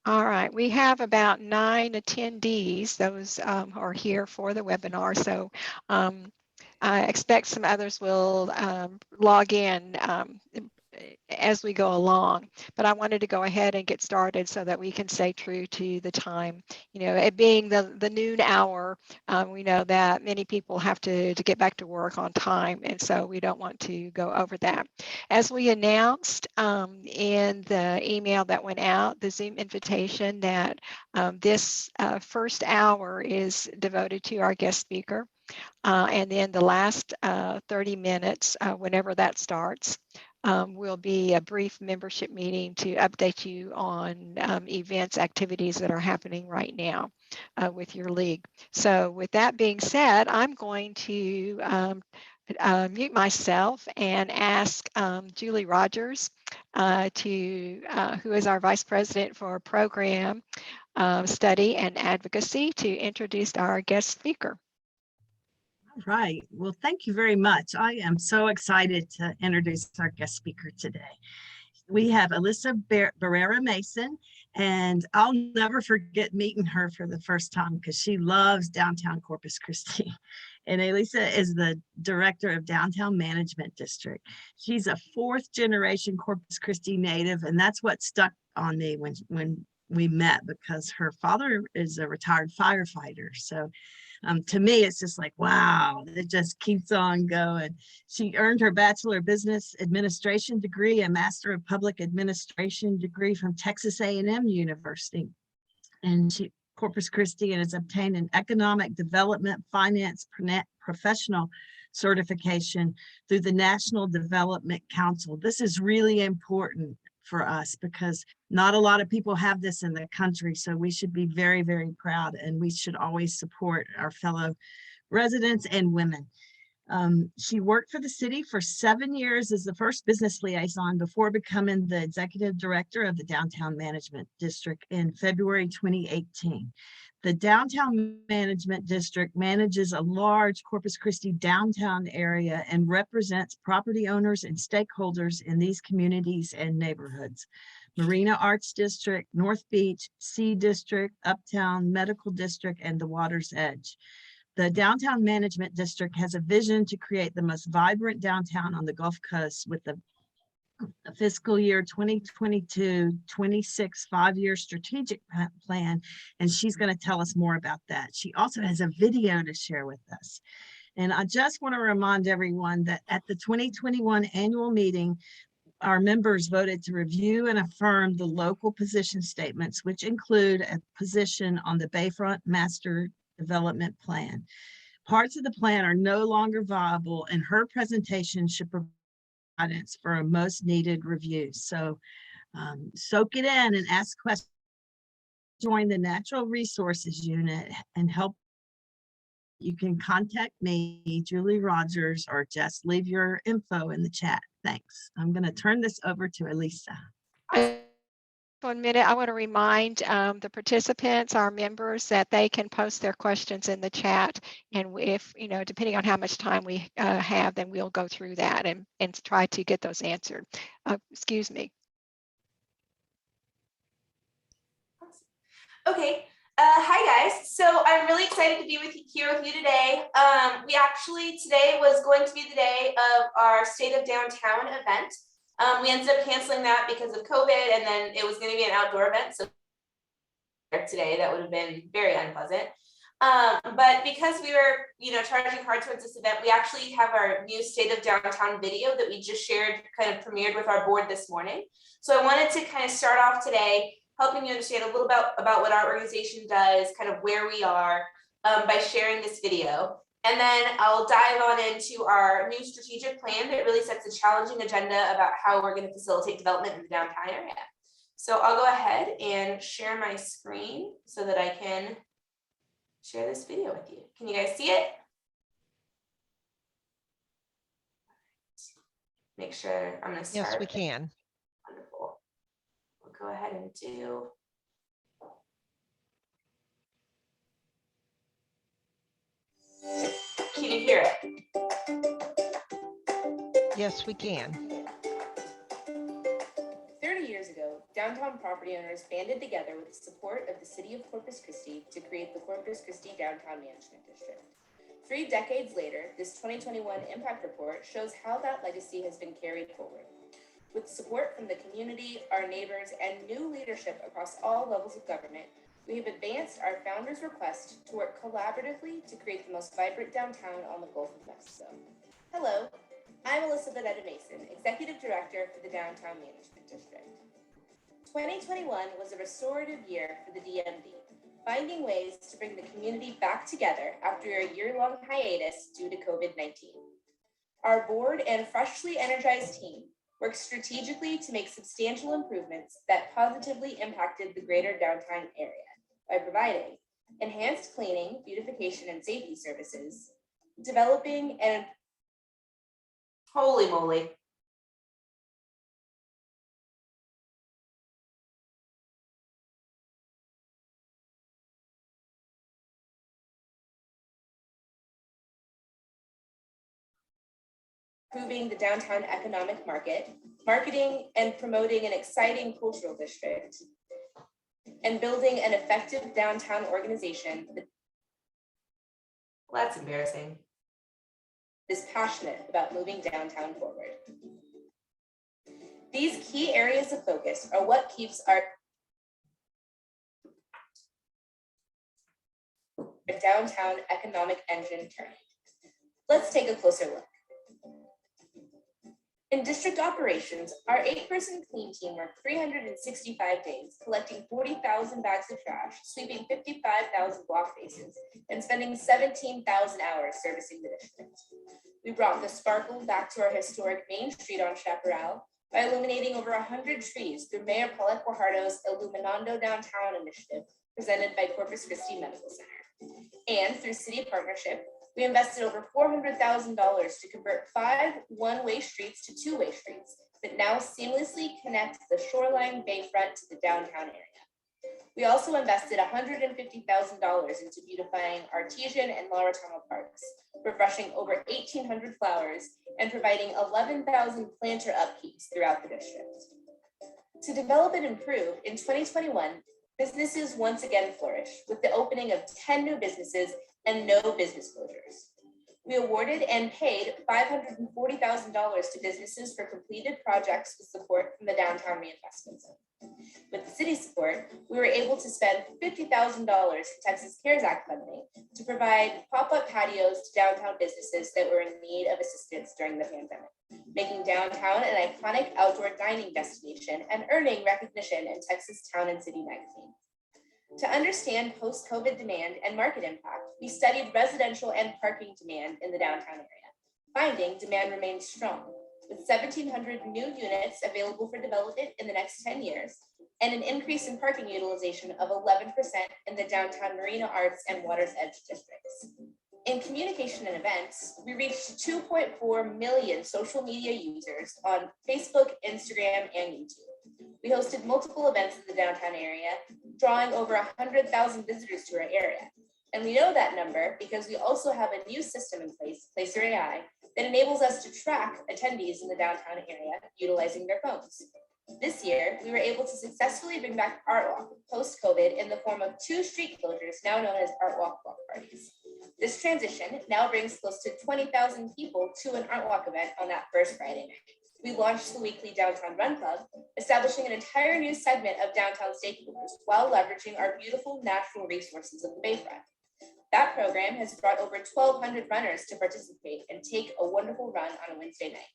All right, we have about 9 attendees. Those are here for the webinar. So I expect some others will log in as we go along, but I wanted to go ahead and get started so that we can stay true to the time. You know, it being the noon hour, we know that many people have to get back to work on time, and so we don't want to go over that. As we announced in the email that went out, the Zoom invitation, that this first hour is devoted to our guest speaker. And then the last 30 minutes, whenever that starts, will be a brief membership meeting to update you on events, activities that are happening right now with your league. So with that being said, I'm going to mute myself and ask Julie Rogers, who is our Vice President for Program Study and Advocacy, to introduce our guest speaker. Right. Well, thank you very much. I am so excited to introduce our guest speaker today. We have Alyssa Barrera-Mason, and I'll never forget meeting her for the first time because she loves downtown Corpus Christi. And Alyssa is the director of Downtown Management District. She's a fourth generation Corpus Christi native, and that's what stuck on me when we met, because her father is a retired firefighter. So to me, it's just like, wow, it just keeps on going. She earned her Bachelor of Business Administration degree, a Master of Public Administration degree from Texas A&M University. And Corpus Christi, and has obtained an Economic Development Finance Professional certification through the National Development Council. This is really important for us because not a lot of people have this in the country. So we should be very, very proud, and we should always support our fellow residents and women. She worked for the city for 7 years as the first business liaison before becoming the executive director of the Downtown Management District in February 2018. The Downtown Management District manages a large Corpus Christi downtown area and represents property owners and stakeholders in these communities and neighborhoods. Marina Arts District, North Beach, C District, Uptown, Medical District, and the Water's Edge. The Downtown Management District has a vision to create the most vibrant downtown on the Gulf Coast with the fiscal year 2022-26 5-year strategic plan, and she's going to tell us more about that. She also has a video to share with us. And I just want to remind everyone that at the 2021 annual meeting, our members voted to review and affirm the local position statements, which include a position on the Bayfront Master Development Plan. Parts of the plan are no longer viable, and her presentation should provide guidance for a most needed review. So soak it in and ask questions. Join the Natural Resources Unit and help. You can contact me, Julie Rogers, or just leave your info in the chat. Thanks. I'm going to turn this over to Alyssa. 1 minute, I want to remind the participants, our members, that they can post their questions in the chat. And if, depending on how much time we have, then we'll go through that and try to get those answered. Excuse me. Okay. Hi guys. So I'm really excited to be here with you today. Today was going to be the day of our State of Downtown event. We ended up canceling that because of COVID, and then it was going to be an outdoor event. So today, that would have been very unpleasant. But because we were, charging hard towards this event, we actually have our new State of Downtown video that we just shared, kind of premiered with our board this morning. So I wanted to kind of start off today helping you understand a little about what our organization does, kind of where we are, by sharing this video. And then I'll dive on into our new strategic plan that really sets a challenging agenda about how we're going to facilitate development in the downtown area. So I'll go ahead and share my screen so that I can share this video with you. Can you guys see it? Make sure I'm going to start. Yes, we can. Wonderful. We'll go ahead and do. Can you hear it? Yes, we can. 30 years ago, downtown property owners banded together with the support of the city of Corpus Christi to create the Corpus Christi Downtown Management District. 3 decades later, this 2021 impact report shows how that legacy has been carried forward. With support from the community, our neighbors, and new leadership across all levels of government, we have advanced our founders' request to work collaboratively to create the most vibrant downtown on the Gulf of Mexico. Hello, I'm Alyssa Barrera-Mason, Executive Director for the Downtown Management District. 2021 was a restorative year for the DMD, finding ways to bring the community back together after a year-long hiatus due to COVID-19. Our board and freshly energized team worked strategically to make substantial improvements that positively impacted the greater downtown area by providing enhanced cleaning, beautification, and safety services, developing and holy moly. Improving the downtown economic market, marketing and promoting an exciting cultural district, and building an effective downtown organization that's embarrassing, is passionate about moving downtown forward. These key areas of focus are what keeps our downtown economic engine turning. Let's take a closer look. In district operations, our 8-person clean team worked 365 days, collecting 40,000 bags of trash, sweeping 55,000 block faces, and spending 17,000 hours servicing the district. We brought the sparkle back to our historic Main Street on Chaparral by illuminating over 100 trees through Mayor Paulette Guajardo's Illuminando Downtown initiative presented by Corpus Christi Medical Center. And through city partnership, we invested over $400,000 to convert 5 one-way streets to 2-way streets that now seamlessly connect the shoreline bayfront to the downtown area. We also invested $150,000 into beautifying Artesian and La Retama parks, refreshing over 1,800 flowers, and providing 11,000 planter upkeeps throughout the district. To develop and improve, in 2021, businesses once again flourished with the opening of 10 new businesses and no business closures. We awarded and paid $540,000 to businesses for completed projects with support from the Downtown Reinvestment Zone. With the city's support, we were able to spend $50,000 in Texas CARES Act funding to provide pop-up patios to downtown businesses that were in need of assistance during the pandemic, making downtown an iconic outdoor dining destination and earning recognition in Texas Town and City magazine. To understand post-COVID demand and market impact, we studied residential and parking demand in the downtown area. Finding demand remains strong, with 1,700 new units available for development in the next 10 years, and an increase in parking utilization of 11% in the downtown Marina Arts and Water's Edge districts. In communication and events, we reached 2.4 million social media users on Facebook, Instagram, and YouTube. We hosted multiple events in the downtown area, drawing over 100,000 visitors to our area. And we know that number because we also have a new system in place, Placer AI, that enables us to track attendees in the downtown area utilizing their phones. This year, we were able to successfully bring back Art Walk post-COVID in the form of 2 street closures now known as Art Walk block parties. This transition now brings close to 20,000 people to an Art Walk event on that first Friday night. We launched the weekly Downtown Run Club, establishing an entire new segment of downtown stakeholders while leveraging our beautiful natural resources of the Bayfront. That program has brought over 1,200 runners to participate and take a wonderful run on a Wednesday night.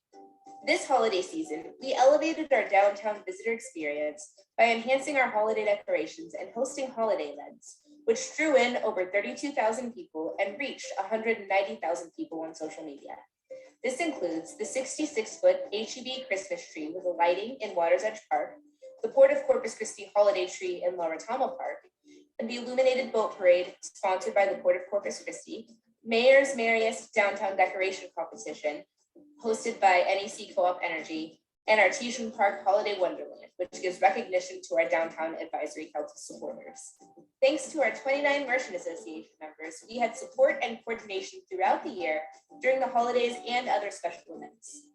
This holiday season, we elevated our downtown visitor experience by enhancing our holiday decorations and hosting holiday events, which drew in over 32,000 people and reached 190,000 people on social media. This includes the 66-foot HEB Christmas tree with lighting in Water's Edge Park, the Port of Corpus Christi holiday tree in La Retama Park, and the illuminated boat parade sponsored by the Port of Corpus Christi, Mayor's Merriest Downtown Decoration Competition, hosted by NEC Co-op Energy, and Artesian Park Holiday Wonderland, which gives recognition to our Downtown Advisory Council supporters. Thanks to our 29 Merchant Association members, we had support and coordination throughout the year during the holidays and other special events.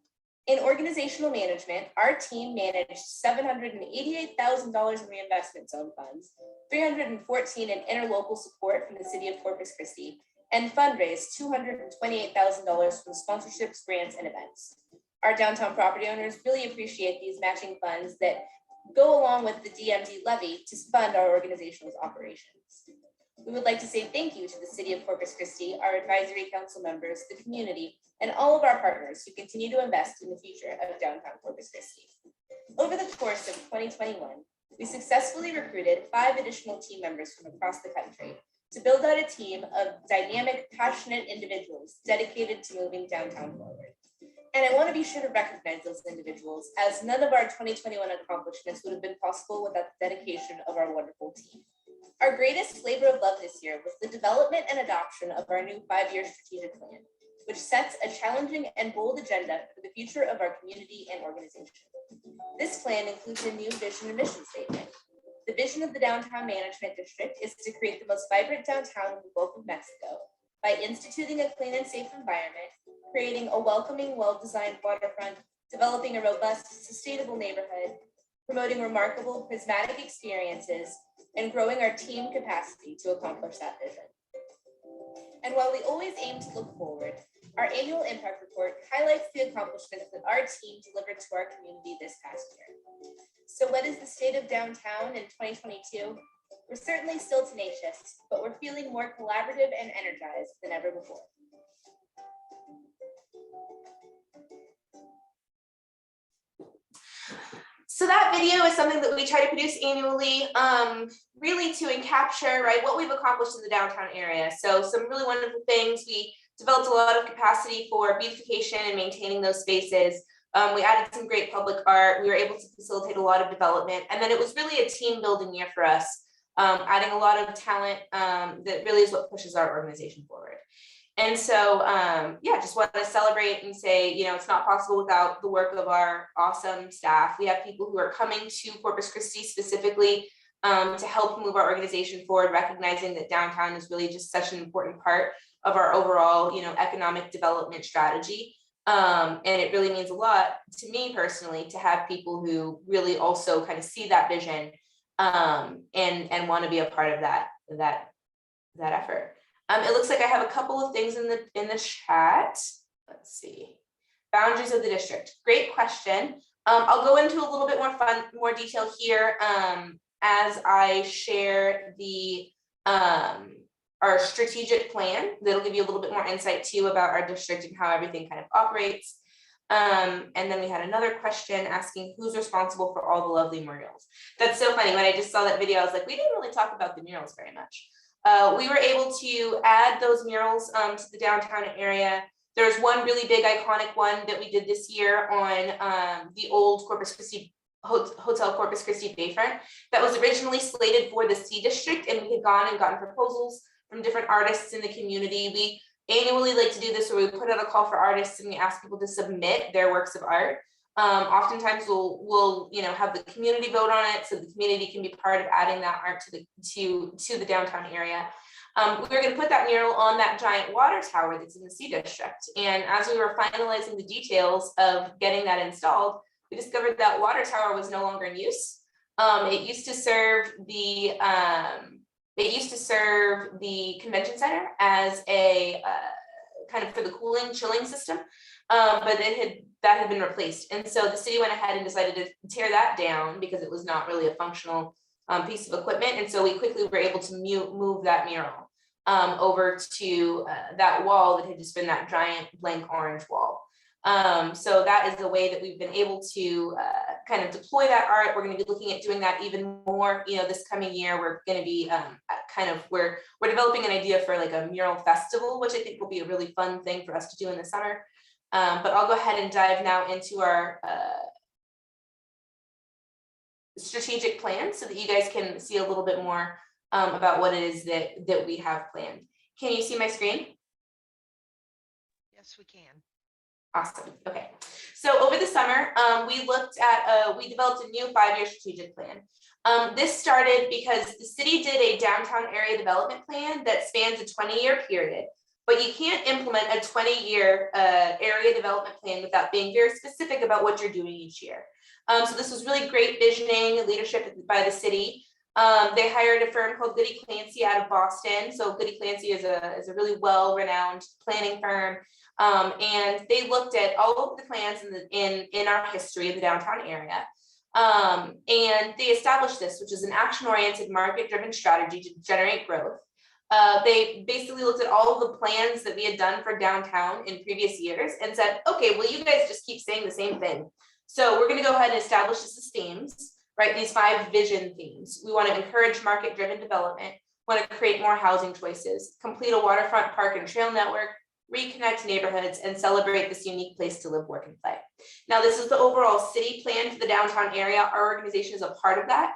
In organizational management, our team managed $788,000 in reinvestment zone funds, $314 in interlocal support from the city of Corpus Christi, and fundraised $228,000 from sponsorships, grants, and events. Our downtown property owners really appreciate these matching funds that go along with the DMD levy to fund our organization's operations. We would like to say thank you to the city of Corpus Christi, our advisory council members, the community, and all of our partners who continue to invest in the future of downtown Corpus Christi. Over the course of 2021, we successfully recruited 5 additional team members from across the country to build out a team of dynamic, passionate individuals dedicated to moving downtown forward. And I want to be sure to recognize those individuals, as none of our 2021 accomplishments would have been possible without the dedication of our wonderful team. Our greatest labor of love this year was the development and adoption of our new 5-year strategic plan, which sets a challenging and bold agenda for the future of our community and organization. This plan includes a new vision and mission statement. The vision of the Downtown Management District is to create the most vibrant downtown in the Gulf of Mexico by instituting a clean and safe environment, creating a welcoming, well-designed waterfront, developing a robust, sustainable neighborhood, promoting remarkable, prismatic experiences, and growing our team capacity to accomplish that vision. And while we always aim to look forward, our annual impact report highlights the accomplishments that our team delivered to our community this past year. So what is the state of downtown in 2022? We're certainly still tenacious, but we're feeling more collaborative and energized than ever before. So that video is something that we try to produce annually, really to capture, right, what we've accomplished in the downtown area. So some really wonderful things. We developed a lot of capacity for beautification and maintaining those spaces. We added some great public art. We were able to facilitate a lot of development. And then it was really a team building year for us, adding a lot of talent that really is what pushes our organization forward. And so, yeah, just want to celebrate and say, you know, it's not possible without the work of our awesome staff. We have people who are coming to Corpus Christi specifically to help move our organization forward, recognizing that downtown is really just such an important part of our overall, you know, economic development strategy. And it really means a lot to me personally to have people who really also kind of see that vision and want to be a part of that effort. It looks like I have a couple of things in the chat. Let's see. Boundaries of the district. Great question. I'll go into a little bit more detail here as I share the our strategic plan. That'll give you a little bit more insight too about our district and how everything kind of operates. And then we had another question asking who's responsible for all the lovely murals. That's so funny. When I just saw that video, I was like, we didn't really talk about the murals very much. We were able to add those murals to the downtown area. There's one really big iconic one that we did this year on the old Corpus Christi Hotel Corpus Christi Bayfront that was originally slated for the C district, and we had gone and gotten proposals from different artists in the community. We annually like to do this where we put out a call for artists and we ask people to submit their works of art. Oftentimes we'll you know have the community vote on it, so the community can be part of adding that art to the downtown area. We were going to put that mural on that giant water tower that's in the C district, and as we were finalizing the details of getting that installed, we discovered that water tower was no longer in use. It used to serve the convention center as a kind of for the cooling, chilling system, but that had been replaced. And so the city went ahead and decided to tear that down because it was not really a functional piece of equipment. And so we quickly were able to move that mural over to that wall that had just been that giant blank orange wall. So that is the way that we've been able to kind of deploy that art. We're going to be looking at doing that even more, you know, this coming year. We're going to be we're developing an idea for like a mural festival, which I think will be a really fun thing for us to do in the summer. But I'll go ahead and dive now into our strategic plan so that you guys can see a little bit more about what it is that we have planned. Can you see my screen? Yes, we can. Awesome. Okay. So over the summer, we developed a new 5-year strategic plan. This started because the city did a downtown area development plan that spans a 20-year period. but you can't implement a 20-year area development plan without being very specific about what you're doing each year. So this was really great visioning and leadership by the city. They hired a firm called Goody Clancy out of Boston. So Goody Clancy is a really well-renowned planning firm. And they looked at all of the plans in our history of the downtown area. And they established this, which is an action-oriented, market-driven strategy to generate growth. They basically looked at all of the plans that we had done for downtown in previous years and said, okay, well, you guys just keep saying the same thing. So we're going to go ahead and establish this as themes, right? These 5 vision themes. We want to encourage market-driven development, want to create more housing choices, complete a waterfront park and trail network, reconnect neighborhoods, and celebrate this unique place to live, work, and play. Now, this is the overall city plan for the downtown area. Our organization is a part of that.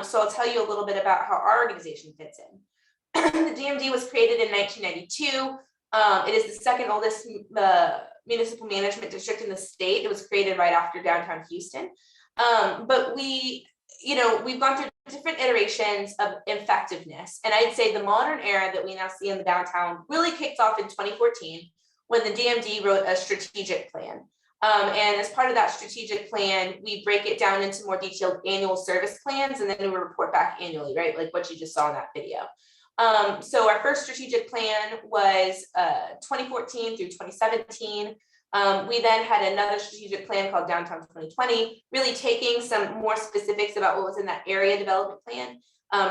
So I'll tell you a little bit about how our organization fits in. The DMD was created in 1992. It is the second oldest municipal management district in the state. It was created right after downtown Houston. But we've gone through different iterations of effectiveness. And I'd say the modern era that we now see in the downtown really kicked off in 2014 when the DMD wrote a strategic plan. And as part of that strategic plan, we break it down into more detailed annual service plans, and then we report back annually, right? Like what you just saw in that video. So our first strategic plan was 2014 through 2017. We then had another strategic plan called Downtown 2020, really taking some more specifics about what was in that area development plan,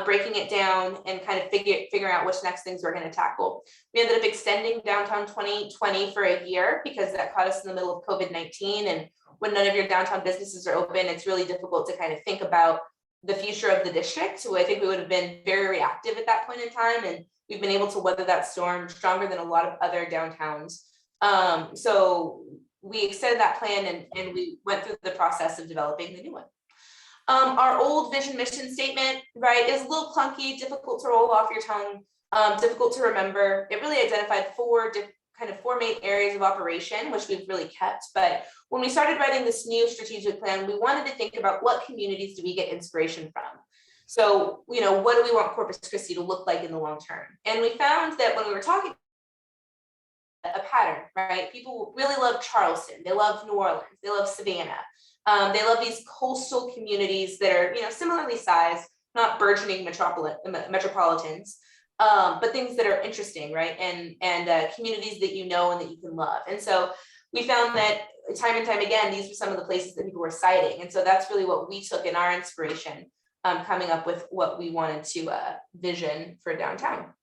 breaking it down and kind of figuring out which next things we're going to tackle. We ended up extending Downtown 2020 for a year because that caught us in the middle of COVID-19. And when none of your downtown businesses are open, it's really difficult to kind of think about the future of the district. So I think we would have been very reactive at that point in time. And we've been able to weather that storm stronger than a lot of other downtowns. So we extended that plan and we went through the process of developing the new one. Our old vision mission statement, right, is a little clunky, difficult to roll off your tongue, difficult to remember. It really identified 4 main areas of operation, which we've really kept. But when we started writing this new strategic plan, we wanted to think about what communities do we get inspiration from? So, what do we want Corpus Christi to look like in the long term? And we found that when we were talking a pattern, right? People really love Charleston. They love New Orleans. They love Savannah. They love these coastal communities that are, similarly sized, not burgeoning metropolitans, but things that are interesting, right? And communities that you know and that you can love. And so we found that time and time again, these were some of the places that people were citing. And so that's really what we took in our inspiration, coming up with what we wanted to vision for downtown.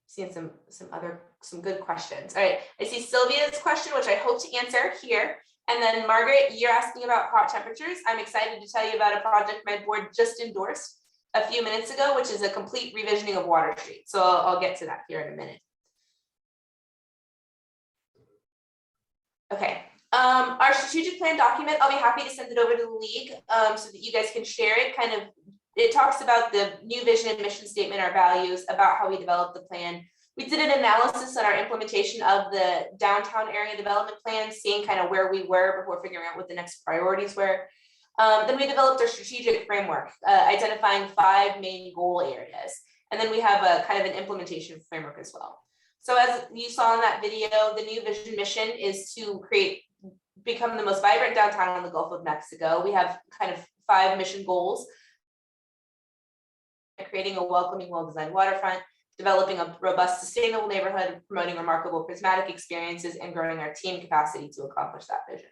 Seeing some good questions. All right, I see Sylvia's question, which I hope to answer here. And then Margaret, you're asking about hot temperatures. I'm excited to tell you about a project my board just endorsed a few minutes ago, which is a complete revisioning of Water Street. So I'll get to that here in a minute. Okay, our strategic plan document, I'll be happy to send it over to the league so that you guys can share it. It talks about the new vision and mission statement, our values, about how we developed the plan. We did an analysis on our implementation of the downtown area development plan, seeing kind of where we were before figuring out what the next priorities were. Then we developed our strategic framework, identifying 5 main goal areas. And then we have a kind of an implementation framework as well. So as you saw in that video, the new vision mission is to become the most vibrant downtown in the Gulf of Mexico. We have kind of 5 mission goals: creating a welcoming, well-designed waterfront, developing a robust, sustainable neighborhood, promoting remarkable prismatic experiences, and growing our team capacity to accomplish that vision.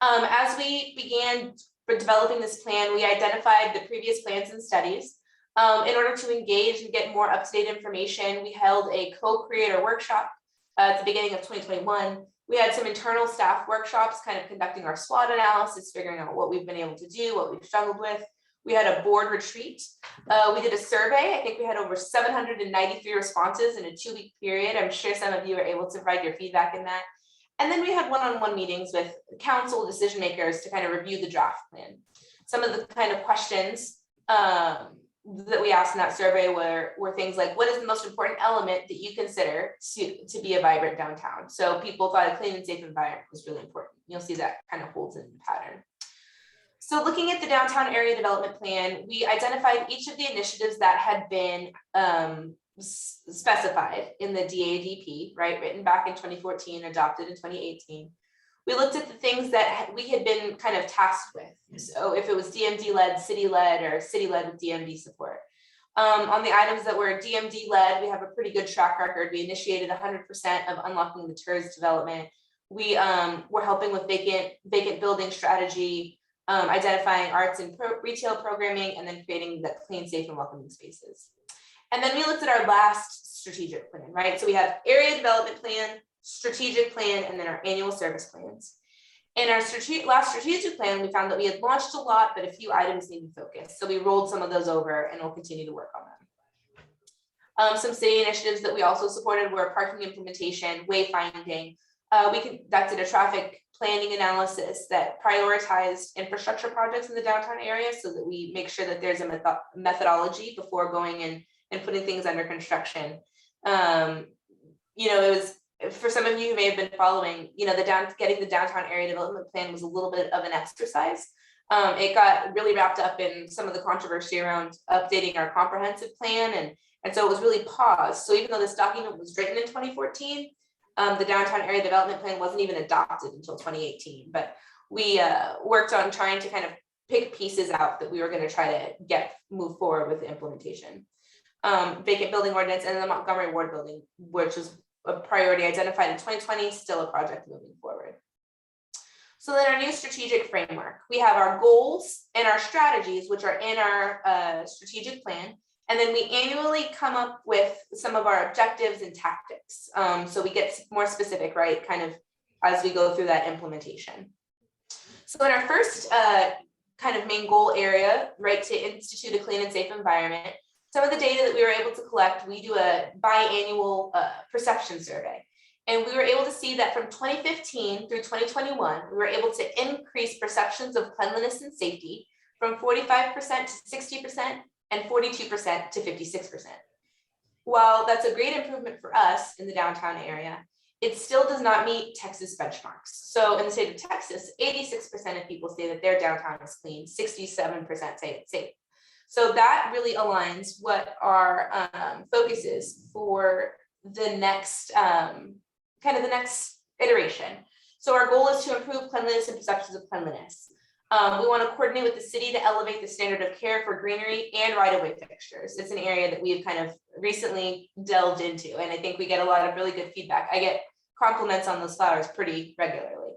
As we began developing this plan, we identified the previous plans and studies. In order to engage and get more up-to-date information, we held a co-creator workshop at the beginning of 2021. We had some internal staff workshops, kind of conducting our SWOT analysis, figuring out what we've been able to do, what we've struggled with. We had a board retreat. We did a survey. I think we had over 793 responses in a 2-week period. I'm sure some of you are able to provide your feedback in that. And then we had one-on-one meetings with council decision makers to kind of review the draft plan. Some of the kind of questions that we asked in that survey were things like, what is the most important element that you consider to be a vibrant downtown? So people thought a clean and safe environment was really important. You'll see that kind of holds in the pattern. So looking at the downtown area development plan, we identified each of the initiatives that had been specified in the DADP, right, written back in 2014, adopted in 2018. We looked at the things that we had been kind of tasked with. So if it was DMD-led, city-led, or city-led with DMD support. On the items that were DMD-led, we have a pretty good track record. We initiated 100% of unlocking the TERS development. We were helping with vacant building strategy, identifying arts and retail programming, and then creating the clean, safe, and welcoming spaces. And then we looked at our last strategic plan, right? So we have area development plan, strategic plan, and then our annual service plans. In our last strategic plan, we found that we had launched a lot, but a few items needed focus. So we rolled some of those over, and we'll continue to work on them. Some city initiatives that we also supported were parking implementation, wayfinding. We conducted a traffic planning analysis that prioritized infrastructure projects in the downtown area so that we make sure that there's a methodology before going in and putting things under construction. You know, it was, for some of you who may have been following, you know, getting the downtown area development plan was a little bit of an exercise. It got really wrapped up in some of the controversy around updating our comprehensive plan, and so it was really paused. So even though this document was written in 2014, the downtown area development plan wasn't even adopted until 2018. But we worked on trying to kind of pick pieces out that we were going to try to move forward with the implementation. Vacant building ordinance, and the Montgomery Ward building, which was a priority identified in 2020, still a project moving forward. So then our new strategic framework, we have our goals and our strategies, which are in our strategic plan. And then we annually come up with some of our objectives and tactics. So we get more specific, right, kind of as we go through that implementation. So in our first kind of main goal area, right, to institute a clean and safe environment, some of the data that we were able to collect, we do a biannual perception survey. And we were able to see that from 2015 through 2021, we were able to increase perceptions of cleanliness and safety from 45% to 60% and 42% to 56%. While that's a great improvement for us in the downtown area, it still does not meet Texas benchmarks. So in the state of Texas, 86% of people say that their downtown is clean, 67% say it's safe. So that really aligns what our focus is for the next, kind of the next iteration. So our goal is to improve cleanliness and perceptions of cleanliness. We want to coordinate with the city to elevate the standard of care for greenery and right-of-way fixtures. It's an area that we've kind of recently delved into, and I think we get a lot of really good feedback. I get compliments on those flowers pretty regularly.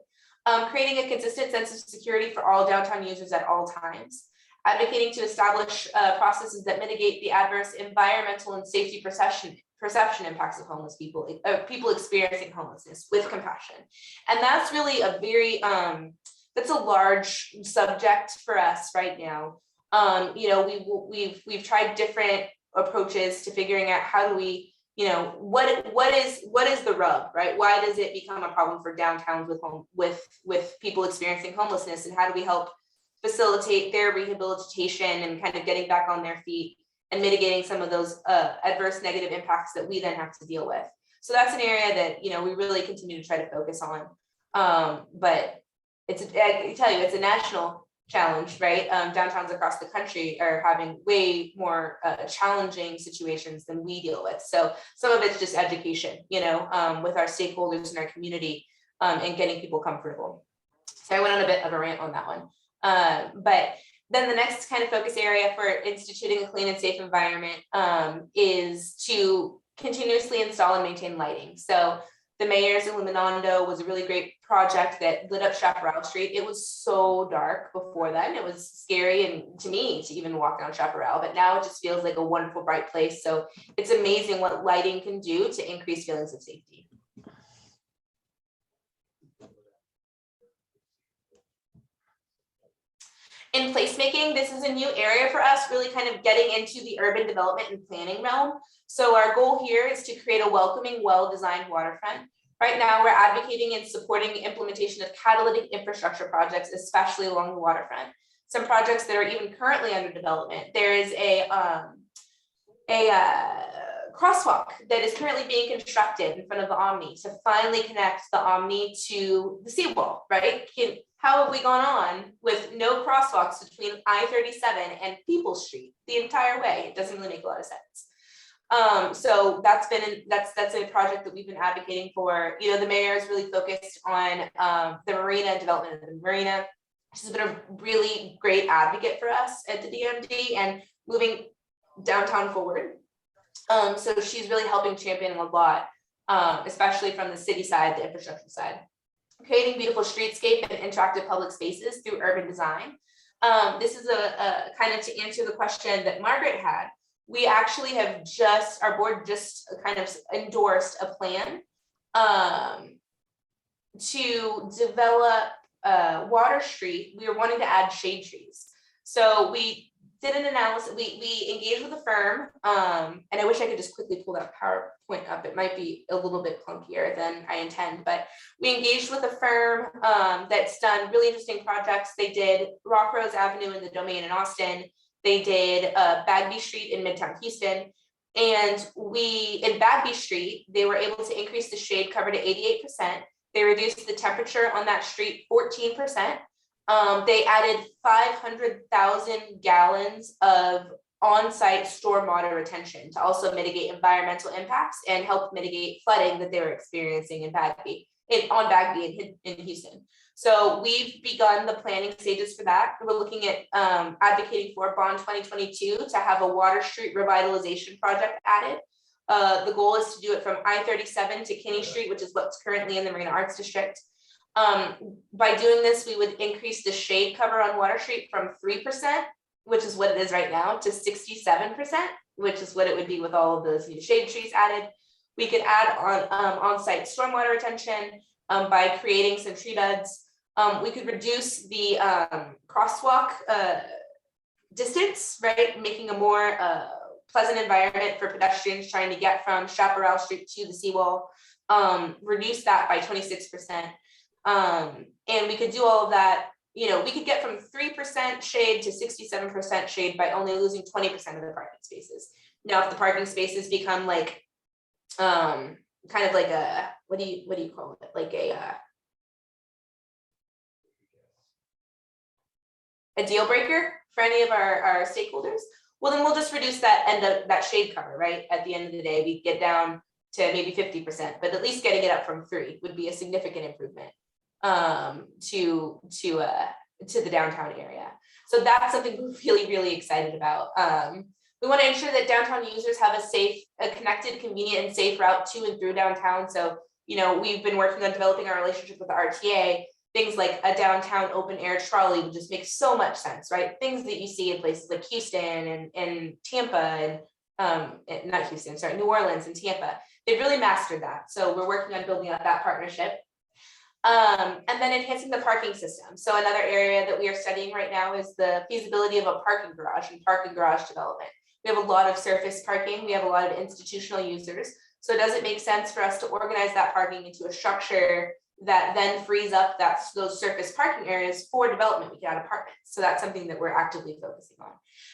Creating a consistent sense of security for all downtown users at all times. Advocating to establish processes that mitigate the adverse environmental and safety perception impacts of homeless people, people experiencing homelessness with compassion. And that's really a very, that's a large subject for us right now. You know, we've tried different approaches to figuring out how do we, you know, what is the rub, right? Why does it become a problem for downtowns with people experiencing homelessness, and how do we help facilitate their rehabilitation and kind of getting back on their feet and mitigating some of those adverse negative impacts that we then have to deal with. So that's an area that, you know, we really continue to try to focus on. But I can tell you, it's a national challenge, right? Downtowns across the country are having way more challenging situations than we deal with. So some of it's just education, you know, with our stakeholders in our community and getting people comfortable. So I went on a bit of a rant on that one. But then the next kind of focus area for instituting a clean and safe environment is to continuously install and maintain lighting. So the mayor's Illuminando was a really great project that lit up Chaparral Street. It was so dark before then. It was scary, and to me, to even walk down Chaparral, but now it just feels like a wonderful, bright place. So it's amazing what lighting can do to increase feelings of safety. In placemaking, this is a new area for us, really kind of getting into the urban development and planning realm. So our goal here is to create a welcoming, well-designed waterfront. Right now, we're advocating and supporting the implementation of catalytic infrastructure projects, especially along the waterfront. Some projects that are even currently under development. There is a crosswalk that is currently being constructed in front of the Omni to finally connect the Omni to the seawall, right? How have we gone on with no crosswalks between I-37 and People Street the entire way? It doesn't really make a lot of sense. So that's a project that we've been advocating for. You know, the mayor is really focused on the marina and development of the marina. She's been a really great advocate for us at the DMD and moving downtown forward. So she's really helping champion a lot, especially from the city side, the infrastructure side. Creating beautiful streetscape and interactive public spaces through urban design. This is a kind of to answer the question that Margaret had. We actually have our board just kind of endorsed a plan to develop Water Street. We were wanting to add shade trees. So we did an analysis, we engaged with a firm, and I wish I could just quickly pull that PowerPoint up. It might be a little bit clunkier than I intend, but we engaged with a firm that's done really interesting projects. They did Rock Rose Avenue in the Domain in Austin. They did Bagby Street in Midtown Houston. And in Bagby Street, they were able to increase the shade cover to 88%. They reduced the temperature on that street 14%. They added 500,000 gallons of on-site stormwater retention to also mitigate environmental impacts and help mitigate flooding that they were experiencing in Bagby in Houston. So we've begun the planning stages for that. We're looking at advocating for Bond 2022 to have a Water Street revitalization project added. The goal is to do it from I-37 to Kinney Street, which is what's currently in the Marina Arts District. By doing this, we would increase the shade cover on Water Street from 3%, which is what it is right now, to 67%, which is what it would be with all of those new shade trees added. We could add on-site stormwater retention by creating some tree beds. We could reduce the crosswalk distance, right? Making a more pleasant environment for pedestrians trying to get from Chaparral Street to the seawall. Reduce that by 26%. And we could do all of that, you know, we could get from 3% shade to 67% shade by only losing 20% of the parking spaces. Now, if the parking spaces become like, kind of like a, what do you call it? Like a deal breaker for any of our stakeholders, well, then we'll just reduce that shade cover, right? At the end of the day, we get down to maybe 50%, but at least getting it up from 3 would be a significant improvement to the downtown area. So that's something we're really, really excited about. We want to ensure that downtown users have a connected, convenient, and safe route to and through downtown. So, you know, we've been working on developing our relationship with the RTA. Things like a downtown open air trolley would just make so much sense, right? Things that you see in places like Houston and Tampa and not Houston, sorry, New Orleans and Tampa. They've really mastered that. So we're working on building out that partnership. And then enhancing the parking system. So another area that we are studying right now is the feasibility of a parking garage and parking garage development. We have a lot of surface parking. We have a lot of institutional users. So does it make sense for us to organize that parking into a structure that then frees up those surface parking areas for development? We can add apartments. So that's something that we're actively focusing on.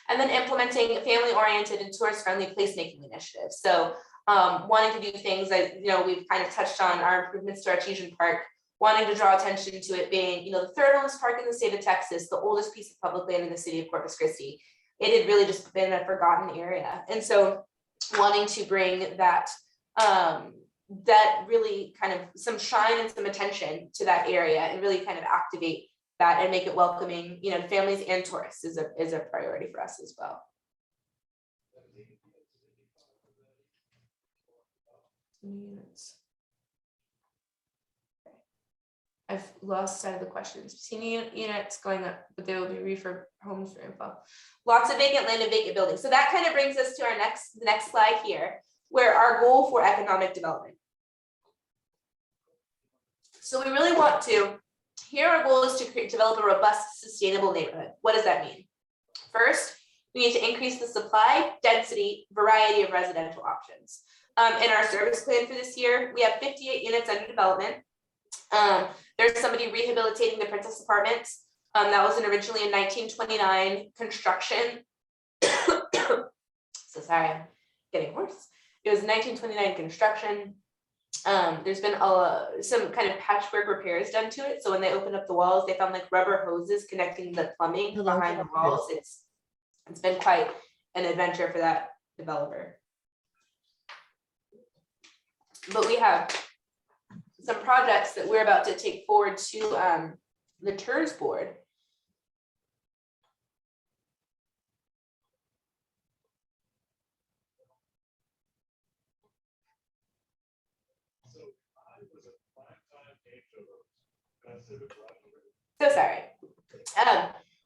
And then implementing family-oriented and tourist-friendly placemaking initiatives. So wanting to do things that, you know, we've kind of touched on our improvements to Artesian Park, wanting to draw attention to it being, you know, the third oldest park in the state of Texas, the oldest piece of public land in the city of Corpus Christi. It had really just been a forgotten area. And so wanting to bring that, that really kind of some shine and some attention to that area and really kind of activate that and make it welcoming, you know, families and tourists is a priority for us as well. I've lost sight of the questions. Senior units going up, but they will be refurb homes for info. Lots of vacant land and vacant buildings. So that kind of brings us to our the next slide here, where our goal for economic development. So we really want to, here our goal is to develop a robust, sustainable neighborhood. What does that mean? First, we need to increase the supply, density, variety of residential options. In our service plan for this year, we have 58 units under development. There's somebody rehabilitating the Princess Apartments. That was originally in 1929 construction. So sorry, I'm getting hoarse. It was 1929 construction. There's been some kind of patchwork repairs done to it. So when they opened up the walls, they found like rubber hoses connecting the plumbing behind the walls. It's been quite an adventure for that developer. but we have some projects that we're about to take forward to the TERS board. So sorry.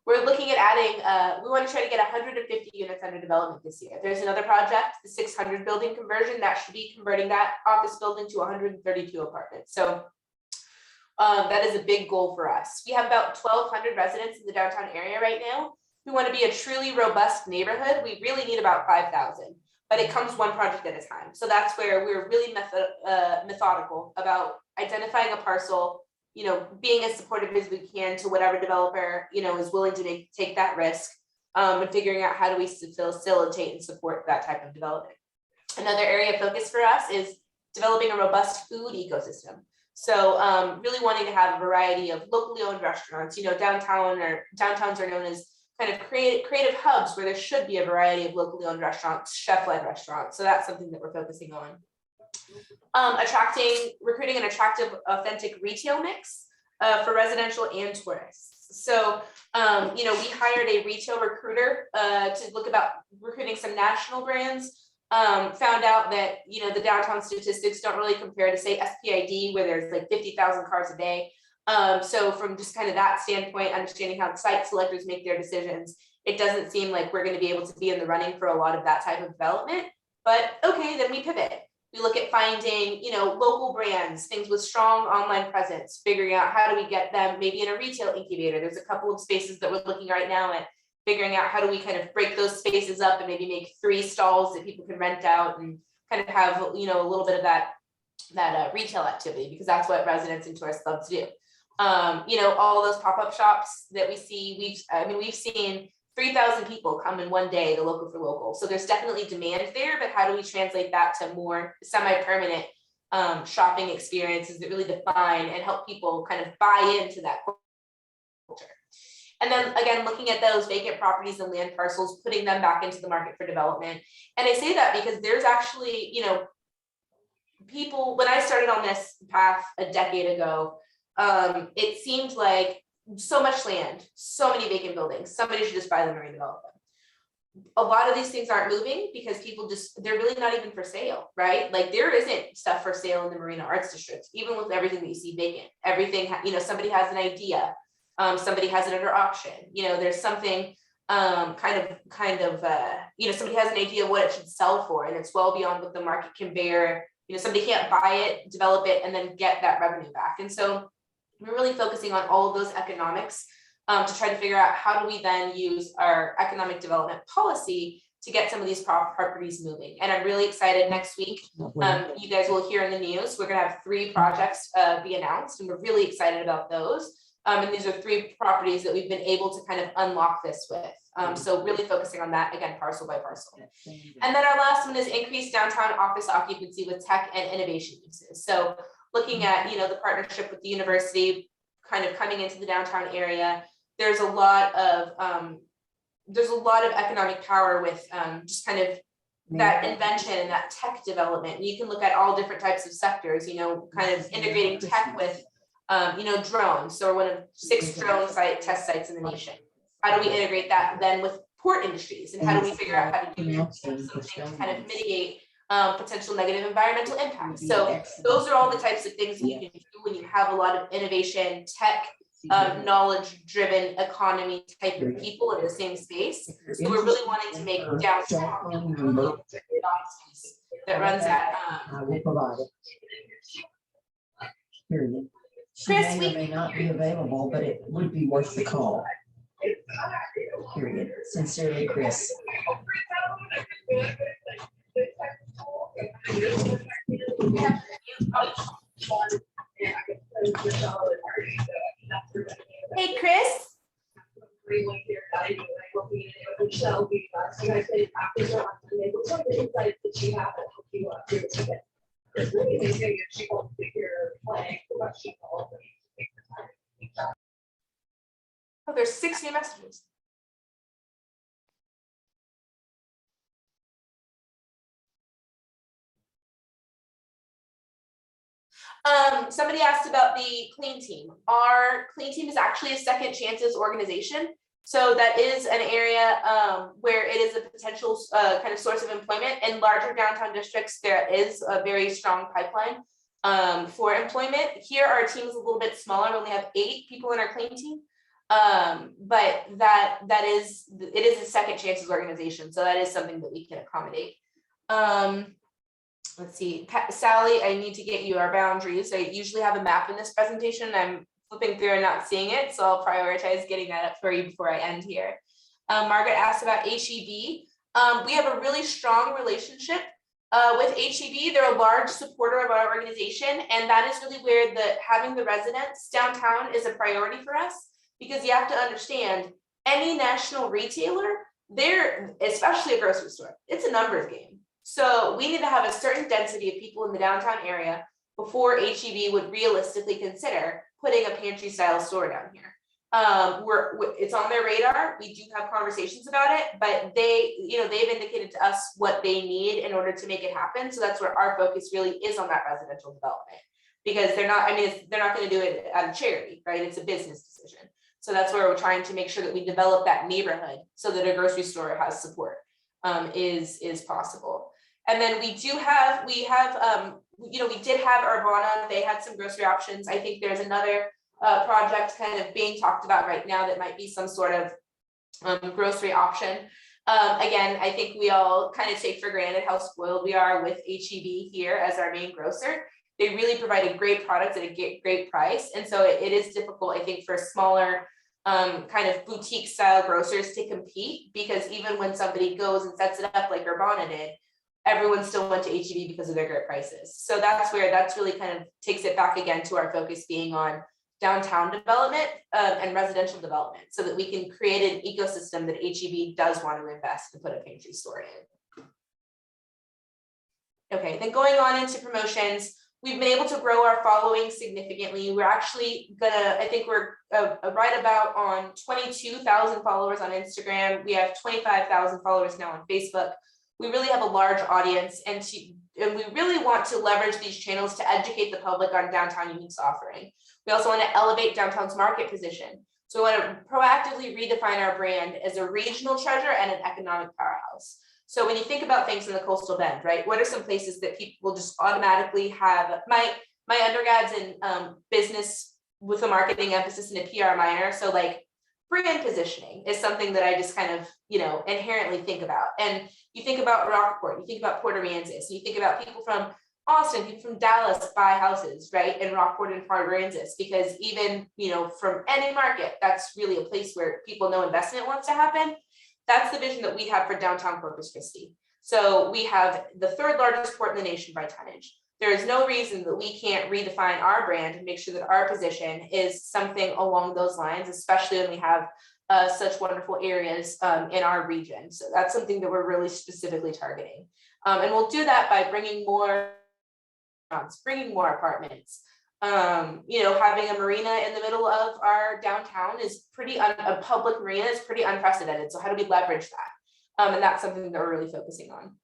We're looking at adding, we want to try to get 150 units under development this year. There's another project, the 600 building conversion, that should be converting that office building to 132 apartments. So that is a big goal for us. We have about 1,200 residents in the downtown area right now. We want to be a truly robust neighborhood. We really need about 5,000, but it comes one project at a time. So that's where we're really methodical about identifying a parcel, you know, being as supportive as we can to whatever developer, you know, is willing to take that risk, and figuring out how do we facilitate and support that type of development. Another area of focus for us is developing a robust food ecosystem. So really wanting to have a variety of locally owned restaurants. You know, downtowns are known as kind of creative hubs where there should be a variety of locally owned restaurants, chef-led restaurants. So that's something that we're focusing on. Recruiting an attractive, authentic retail mix for residential and tourists. So, you know, we hired a retail recruiter to look about recruiting some national brands. Found out that, you know, the downtown statistics don't really compare to, say, SPID, where there's like 50,000 cars a day. So from just kind of that standpoint, understanding how site selectors make their decisions, it doesn't seem like we're going to be able to be in the running for a lot of that type of development. But okay, then we pivot. We look at finding, you know, local brands, things with strong online presence, figuring out how do we get them maybe in a retail incubator. There's a couple of spaces that we're looking right now at figuring out how do we kind of break those spaces up and maybe make 3 stalls that people can rent out and kind of have, you know, a little bit of that retail activity, because that's what residents and tourists love to do. You know, all those pop-up shops that we see, we've seen 3,000 people come in one day to Local for Local. So there's definitely demand there, but how do we translate that to more semi-permanent shopping experiences that really define and help people kind of buy into that culture? And then again, looking at those vacant properties and land parcels, putting them back into the market for development. And I say that because there's actually, you know, people, when I started on this path a decade ago, it seemed like so much land, so many vacant buildings, somebody should just buy them and redevelop them. A lot of these things aren't moving because people they're really not even for sale, right? Like there isn't stuff for sale in the Marina Arts District, even with everything that you see vacant. Everything, you know, somebody has an idea, somebody has it under auction. You know, there's something you know, somebody has an idea of what it should sell for, and it's well beyond what the market can bear. You know, somebody can't buy it, develop it, and then get that revenue back. And so we're really focusing on all of those economics to try to figure out how do we then use our economic development policy to get some of these properties moving. And I'm really excited next week. You guys will hear in the news, we're gonna have 3 projects be announced, and we're really excited about those. And these are 3 properties that we've been able to kind of unlock this with. So really focusing on that, again, parcel by parcel. And then our last one is increased downtown office occupancy with tech and innovation uses. So looking at, you know, the partnership with the university kind of coming into the downtown area, there's a lot of economic power with just kind of that invention and that tech development. And you can look at all different types of sectors, you know, kind of integrating tech with, you know, drones. So we're one of 6 drone test sites in the nation. How do we integrate that then with port industries? And how do we figure out how to do something to kind of mitigate potential negative environmental impacts? So those are all the types of things that you can do when you have a lot of innovation, tech, knowledge-driven economy type of people in the same space. So we're really wanting to make downtown that runs at Chris, we may not be available, but it would be worth the call. Period. Sincerely, Chris. Hey, Chris. Oh, there's 6 new messages. Somebody asked about the Clean Team. Our Clean Team is actually a second chances organization. So that is an area where it is a potential kind of source of employment. In larger downtown districts, there is a very strong pipeline for employment. Here, our team is a little bit smaller. We only have 8 people in our Clean Team. But it is a second chances organization. So that is something that we can accommodate. Let's see, Sally, I need to get you our boundaries. I usually have a map in this presentation. I'm flipping through and not seeing it, so I'll prioritize getting that up for you before I end here. Margaret asked about HEB. We have a really strong relationship with HEB. They're a large supporter of our organization, and that is really where having the residents downtown is a priority for us, because you have to understand, any national retailer, especially a grocery store, it's a numbers game. So we need to have a certain density of people in the downtown area before HEB would realistically consider putting a pantry style store down here. It's on their radar. We do have conversations about it, but they've indicated to us what they need in order to make it happen. So that's where our focus really is, on that residential development, because they're not going to do it out of charity, right? It's a business decision. So that's where we're trying to make sure that we develop that neighborhood so that a grocery store has support is possible. And then we did have Urbana. They had some grocery options. I think there's another project kind of being talked about right now that might be some sort of grocery option. Again, I think we all kind of take for granted how spoiled we are with HEB here as our main grocer. They really provide a great product at a great price. And so it is difficult, I think, for smaller kind of boutique style grocers to compete, because even when somebody goes and sets it up like Urbana did, everyone still went to HEB because of their great prices. So that's really kind of takes it back again to our focus being on downtown development and residential development, so that we can create an ecosystem that HEB does want to invest and put a pantry store in. Okay, then going on into promotions, we've been able to grow our following significantly. We're actually I think we're right about on 22,000 followers on Instagram. We have 25,000 followers now on Facebook. We really have a large audience, and we really want to leverage these channels to educate the public on Downtown Unique's offering. We also want to elevate downtown's market position. So we want to proactively redefine our brand as a regional treasure and an economic powerhouse. So when you think about things in the coastal bend, right, what are some places that people will just automatically have? My undergrad's in business with a marketing emphasis and a PR minor. So like brand positioning is something that I just kind of, inherently think about. And you think about Rockport, you think about Port Aransas, you think about people from Austin, people from Dallas buy houses, right, in Rockport and Port Aransas, because even, from any market, that's really a place where people know investment wants to happen. That's the vision that we have for downtown Corpus Christi. So we have the 3rd largest port in the nation by tonnage. There is no reason that we can't redefine our brand and make sure that our position is something along those lines, especially when we have such wonderful areas in our region. So that's something that we're really specifically targeting. And we'll do that by bringing more apartments. Having a marina in the middle of our downtown is a public marina is pretty unprecedented. So how do we leverage that? And that's something that we're really focusing on.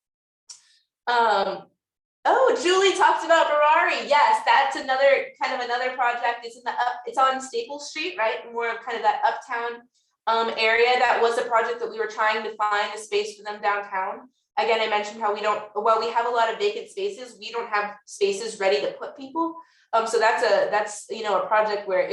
Julie talked about Ferrari. Yes, that's another project. It's on Staples Street, right? More of kind of that uptown area. That was a project that we were trying to find a space for them downtown. Again, I mentioned how we have a lot of vacant spaces, we don't have spaces ready to put people. So that's a project where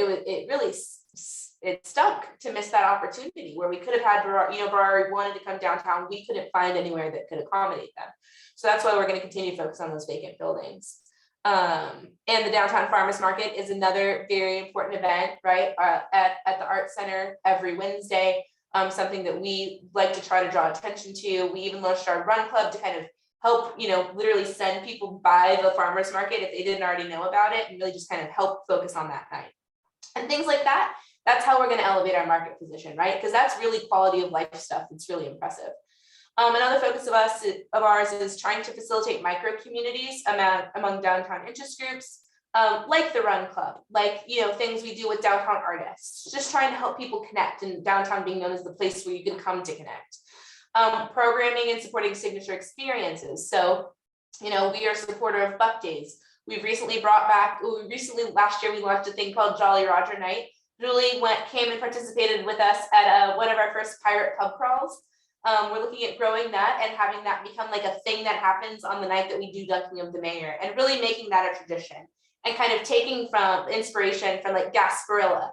it stunk to miss that opportunity, where we could have had Ferrari wanted to come downtown, we couldn't find anywhere that could accommodate them. So that's why we're going to continue to focus on those vacant buildings. And the downtown farmers market is another very important event, right? At the Art Center every Wednesday. Something that we like to try to draw attention to. We even launched our run club to kind of help, literally send people by the farmers market if they didn't already know about it, and really just kind of help focus on that night. And things like that, that's how we're going to elevate our market position, right? Because that's really quality of life stuff. It's really impressive. Another focus of ours is trying to facilitate micro communities among downtown interest groups, like the Run Club, like things we do with downtown artists, just trying to help people connect, and downtown being known as the place where you can come to connect. Programming and supporting signature experiences. So, we are a supporter of Buck Days. We've recently last year we launched a thing called Jolly Roger Night. Julie came and participated with us at one of our first pirate pub crawls. We're looking at growing that and having that become like a thing that happens on the night that we do Dunking of the Mayor, and really making that a tradition, and kind of taking from inspiration from like Gasparilla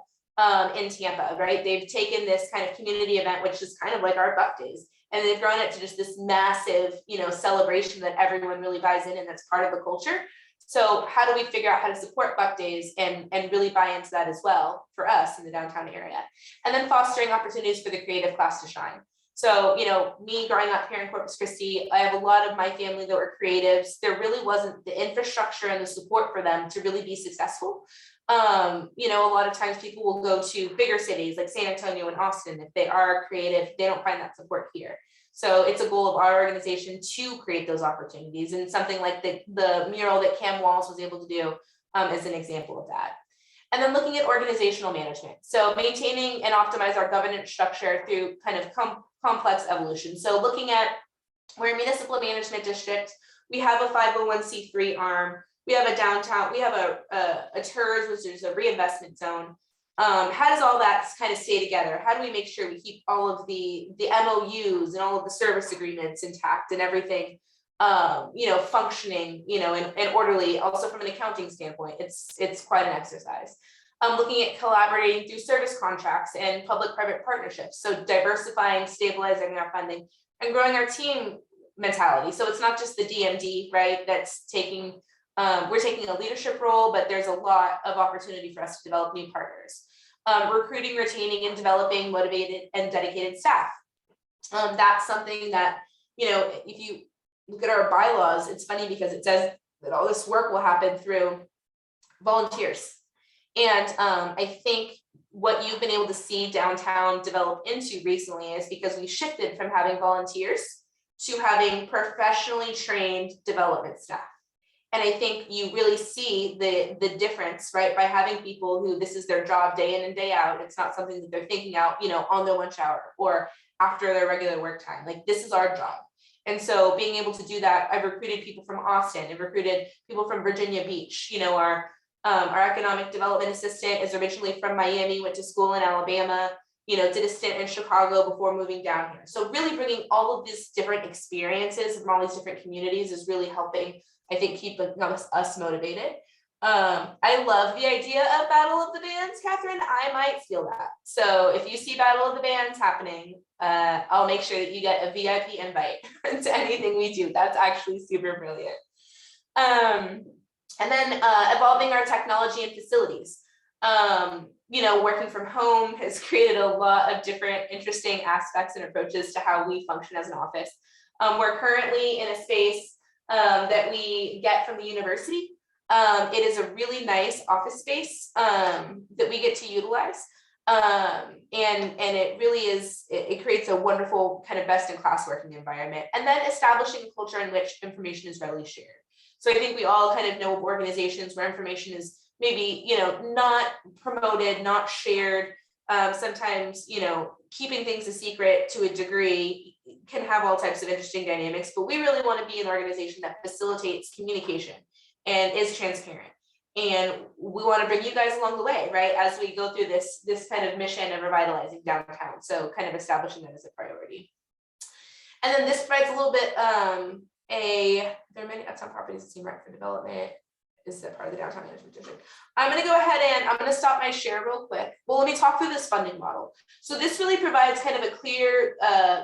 in Tampa, right? They've taken this kind of community event, which is kind of like our Buck Days, and they've grown it to just this massive, celebration that everyone really buys in, and that's part of the culture. So how do we figure out how to support Buck Days and really buy into that as well for us in the downtown area? And then fostering opportunities for the creative class to shine. So, me growing up here in Corpus Christi, I have a lot of my family that were creatives. There really wasn't the infrastructure and the support for them to really be successful. A lot of times people will go to bigger cities like San Antonio and Austin. If they are creative, they don't find that support here. So it's a goal of our organization to create those opportunities, and something like the mural that Cam Walls was able to do is an example of that. And then looking at organizational management. So maintaining and optimize our governance structure through kind of complex evolution. So looking at, we're a municipal management district, we have a 501c3 arm, we have a downtown, we have a TERS, which is a reinvestment zone. How does all that kind of stay together? How do we make sure we keep all of the MOUs and all of the service agreements intact and everything, functioning, and orderly? Also from an accounting standpoint, it's quite an exercise. Looking at collaborating through service contracts and public-private partnerships. So diversifying, stabilizing our funding, and growing our team mentality. So it's not just the DMD, right? That's taking, we're taking a leadership role, but there's a lot of opportunity for us to develop new partners. Recruiting, retaining, and developing motivated and dedicated staff. That's something that, if you look at our bylaws, it's funny because it says that all this work will happen through volunteers. And I think what you've been able to see downtown develop into recently is because we shifted from having volunteers to having professionally trained development staff. And I think you really see the difference, right? By having people who this is their job day in and day out. It's not something that they're thinking out, on their lunch hour or after their regular work time. Like, this is our job. And so being able to do that, I've recruited people from Austin, I've recruited people from Virginia Beach. Our economic development assistant is originally from Miami, went to school in Alabama, did a stint in Chicago before moving down here. So really bringing all of these different experiences from all these different communities is really helping, I think, keep us motivated. I love the idea of Battle of the Bands, Catherine. I might steal that. So if you see Battle of the Bands happening, I'll make sure that you get a VIP invite to anything we do. That's actually super brilliant. And then evolving our technology and facilities. Working from home has created a lot of different interesting aspects and approaches to how we function as an office. We're currently in a space that we get from the university. It is a really nice office space that we get to utilize. And it really is, it creates a wonderful kind of best in class working environment. And then establishing a culture in which information is readily shared. So I think we all kind of know of organizations where information is maybe, not promoted, not shared. Sometimes, keeping things a secret to a degree can have all types of interesting dynamics, but we really want to be an organization that facilitates communication and is transparent. And we want to bring you guys along the way, right? As we go through this kind of mission of revitalizing downtown. So kind of establishing that as a priority. And then this provides a little bit, there are many uptown properties that seem right for development. Is that part of the downtown management district? I'm going to go ahead and I'm going to stop my share real quick. Well, let me talk through this funding model. So this really provides kind of a clear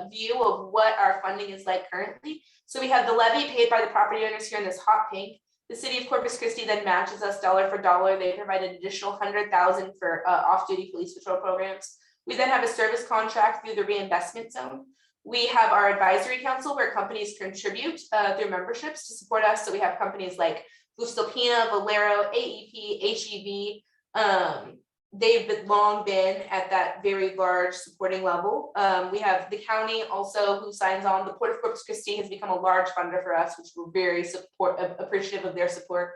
view of what our funding is like currently. So we have the levy paid by the property owners here in this hot pink. The city of Corpus Christi then matches us dollar for dollar. They provide an additional $100,000 for off-duty police patrol programs. We then have a service contract through the reinvestment zone. We have our advisory council where companies contribute through memberships to support us. So we have companies like Voestalpine, Valero, AEP, HEB. They've long been at that very large supporting level. We have the county also who signs on. The Port of Corpus Christi has become a large funder for us, which we're very appreciative of their support.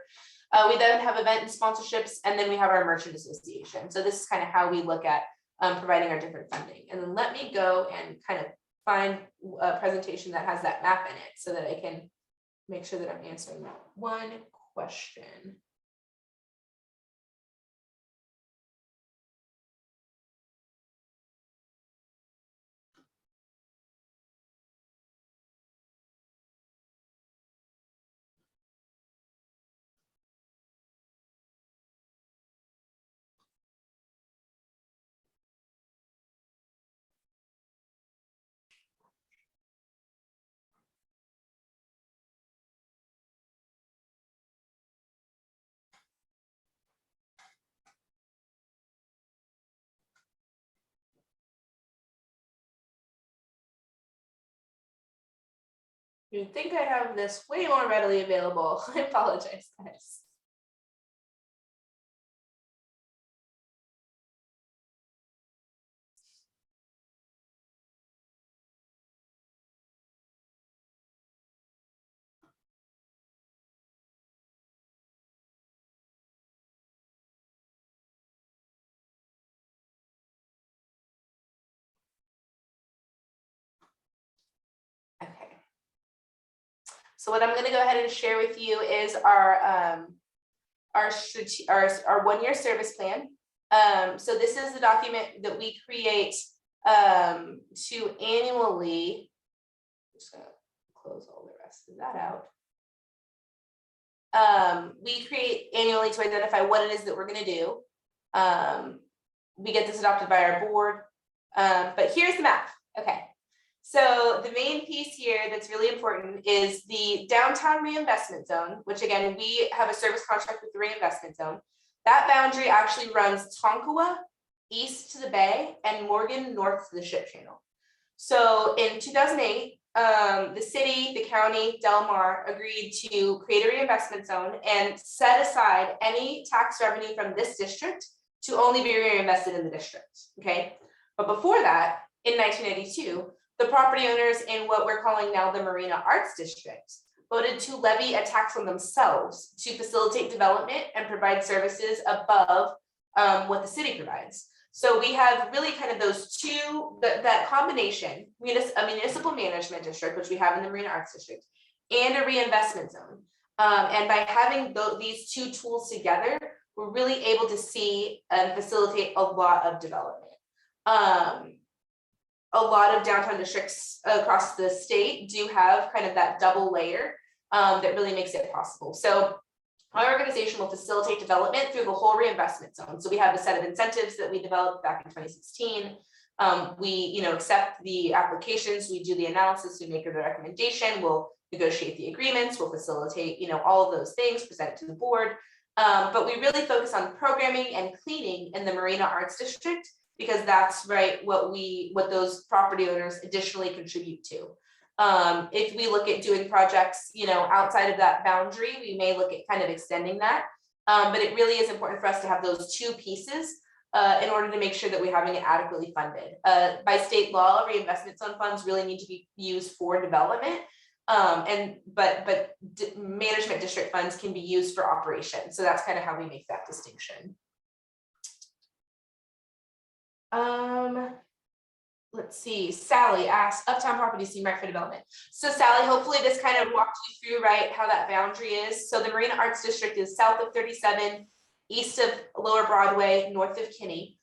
We then have event and sponsorships, and then we have our merchant association. So this is kind of how we look at providing our different funding. And then let me go and kind of find a presentation that has that map in it so that I can make sure that I'm answering one question. You'd think I have this way more readily available. I apologize, guys. Okay. So what I'm going to go ahead and share with you is our 1-year service plan. So this is the document that we create to annually. I'm just going to close all the rest of that out. We create annually to identify what it is that we're going to do. We get this adopted by our board. But here's the map. Okay. So the main piece here that's really important is the downtown reinvestment zone, which again, we have a service contract with the reinvestment zone. That boundary actually runs Tonkawa east to the bay and Morgan north to the ship channel. So in 2008, the city, the county, Del Mar agreed to create a reinvestment zone and set aside any tax revenue from this district to only be reinvested in the district, okay? But before that, in 1982, the property owners in what we're calling now the Marina Arts District voted to levy a tax on themselves to facilitate development and provide services above what the city provides. So we have really kind of those two, that combination, a municipal management district, which we have in the Marina Arts District, and a reinvestment zone. And by having these two tools together, we're really able to see and facilitate a lot of development. A lot of downtown districts across the state do have kind of that double layer that really makes it possible. So our organization will facilitate development through the whole reinvestment zone. So we have a set of incentives that we developed back in 2016. We accept the applications, we do the analysis, we make the recommendation, we'll negotiate the agreements, we'll facilitate all of those things, present it to the board. But we really focus on programming and cleaning in the Marina Arts District, because that's right what those property owners additionally contribute to. If we look at doing projects, outside of that boundary, we may look at kind of extending that. But it really is important for us to have those two pieces in order to make sure that we're having it adequately funded. By state law, reinvestment zone funds really need to be used for development. But management district funds can be used for operations. So that's kind of how we make that distinction. Let's see, Sally asked, uptown properties seem right for development. So Sally, hopefully this kind of walked you through, right, how that boundary is. So the Marina Arts District is south of 37, east of Lower Broadway, north of Kinney.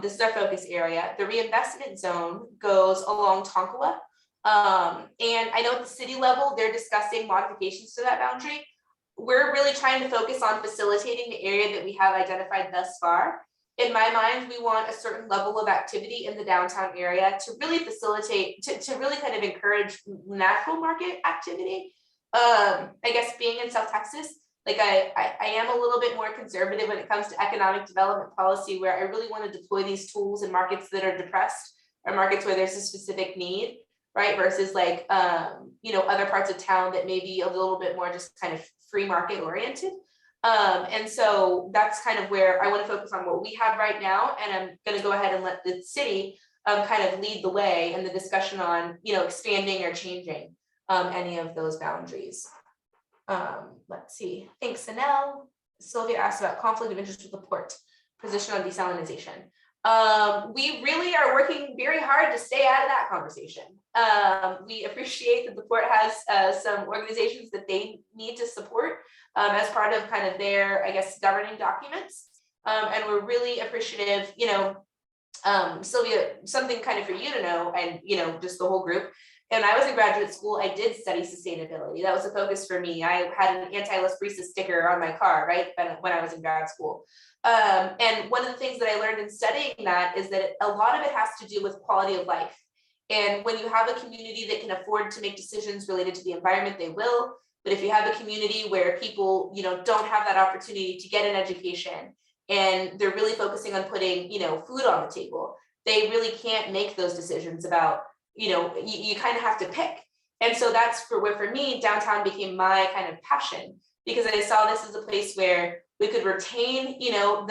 This is our focus area. The reinvestment zone goes along Tonkawa. And I know at the city level, they're discussing modifications to that boundary. We're really trying to focus on facilitating the area that we have identified thus far. In my mind, we want a certain level of activity in the downtown area to really facilitate, to really kind of encourage natural market activity. I guess being in South Texas, like I am a little bit more conservative when it comes to economic development policy, where I really want to deploy these tools in markets that are depressed or markets where there's a specific need, right? Versus like, other parts of town that may be a little bit more just kind of free market oriented. And so that's kind of where I want to focus on what we have right now. And I'm going to go ahead and let the city kind of lead the way in the discussion on, expanding or changing any of those boundaries. Let's see. Thanks, Anel. Sylvia asked about conflict of interest with the port, position on desalinization. We really are working very hard to stay out of that conversation. We appreciate that the port has some organizations that they need to support as part of kind of their, I guess, governing documents. And we're really appreciative, you know, Sylvia, something kind of for you to know, and, you know, just the whole group. And I was in graduate school, I did study sustainability. That was a focus for me. I had an anti-Las Brisas sticker on my car, right, when I was in grad school. And one of the things that I learned in studying that is that a lot of it has to do with quality of life. And when you have a community that can afford to make decisions related to the environment, they will. But if you have a community where people, you know, don't have that opportunity to get an education, and they're really focusing on putting, you know, food on the table, they really can't make those decisions about, you know, you kind of have to pick. And so that's where for me, downtown became my kind of passion, because I saw this as a place where we could retain, you know,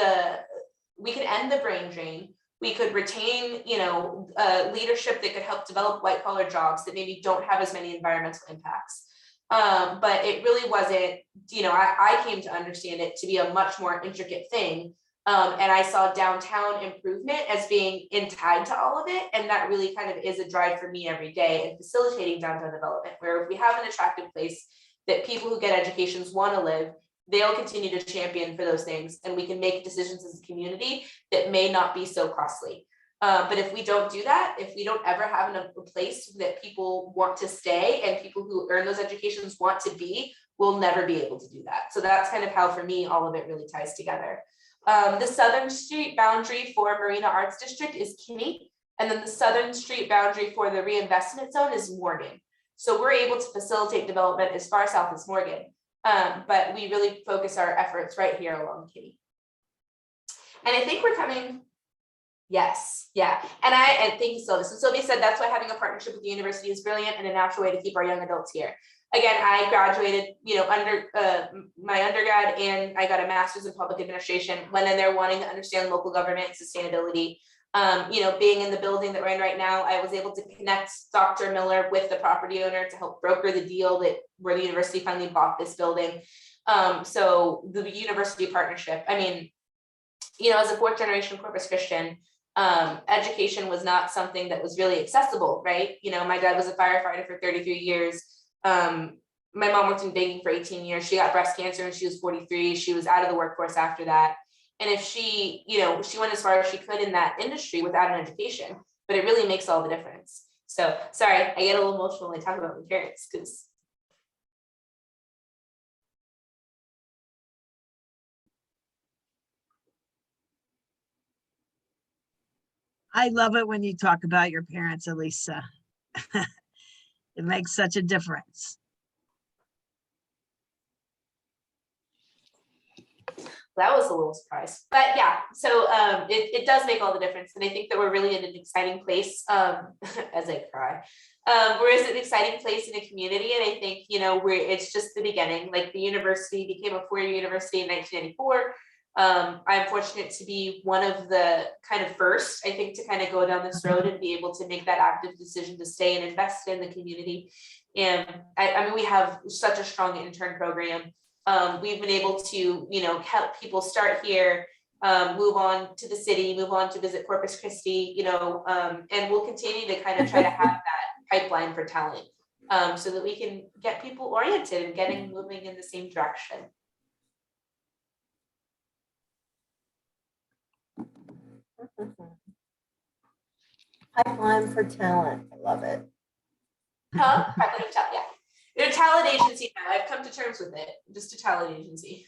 we could end the brain drain. We could retain, you know, leadership that could help develop white collar jobs that maybe don't have as many environmental impacts. But it really wasn't, you know, I came to understand it to be a much more intricate thing. And I saw downtown improvement as being tied to all of it. And that really kind of is a drive for me every day in facilitating downtown development, where if we have an attractive place that people who get educations want to live, they'll continue to champion for those things. And we can make decisions as a community that may not be so costly. But if we don't do that, if we don't ever have a place that people want to stay and people who earn those educations want to be, we'll never be able to do that. So that's kind of how, for me, all of it really ties together. The southern street boundary for Marina Arts District is Kinney, and then the southern street boundary for the reinvestment zone is Morgan. So we're able to facilitate development as far south as Morgan, but we really focus our efforts right here along Kinney. And I think we're coming. Yes, yeah, and thank you, Sylvia. So Sylvia said that's why having a partnership with the university is brilliant and a natural way to keep our young adults here. Again, I graduated, you know, my undergrad, and I got a master's in public administration. Went in there wanting to understand local government and sustainability. You know, being in the building that we're in right now, I was able to connect Dr. Miller with the property owner to help broker the deal where the university finally bought this building. So the university partnership, I mean, you know, as a fourth generation Corpus Christian, education was not something that was really accessible, right? You know, my dad was a firefighter for 33 years. My mom worked in banking for 18 years. She got breast cancer when she was 43. She was out of the workforce after that. And if she, you know, she went as far as she could in that industry without an education, but it really makes all the difference. So sorry, I get a little emotional when I talk about my parents, because I love it when you talk about your parents, Alyssa. It makes such a difference. that was a little surprise, but yeah, so it does make all the difference. And I think that we're really in an exciting place, as I cry, we're in an exciting place in a community. And I think, you know, it's just the beginning. Like, the university became a 4-year university in 1994. I'm fortunate to be one of the kind of first, I think, to kind of go down this road and be able to make that active decision to stay and invest in the community. And I mean, we have such a strong intern program. We've been able to, you know, help people start here, move on to the city, move on to visit Corpus Christi, you know, and we'll continue to kind of try to have that pipeline for talent, so that we can get people oriented and getting moving in the same direction. Pipeline for talent. I love it. Huh? Pipeline of talent, yeah. They're a talent agency now. I've come to terms with it. Just a talent agency.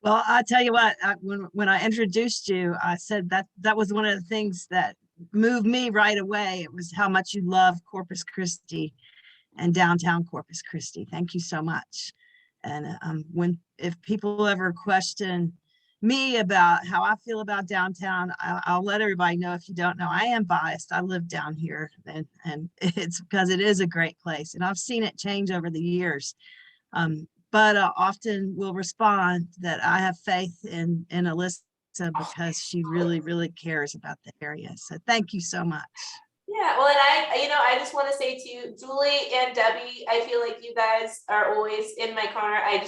Well, I'll tell you what, when I introduced you, I said that was one of the things that moved me right away. It was how much you love Corpus Christi and downtown Corpus Christi. Thank you so much. And if people ever question me about how I feel about downtown, I'll let everybody know. If you don't know, I am biased. I live down here, and it's because it is a great place, and I've seen it change over the years. But often will respond that I have faith in Alyssa because she really, really cares about the area. So thank you so much. Yeah, well, and I just want to say to Julie and Debbie, I feel like you guys are always in my corner. I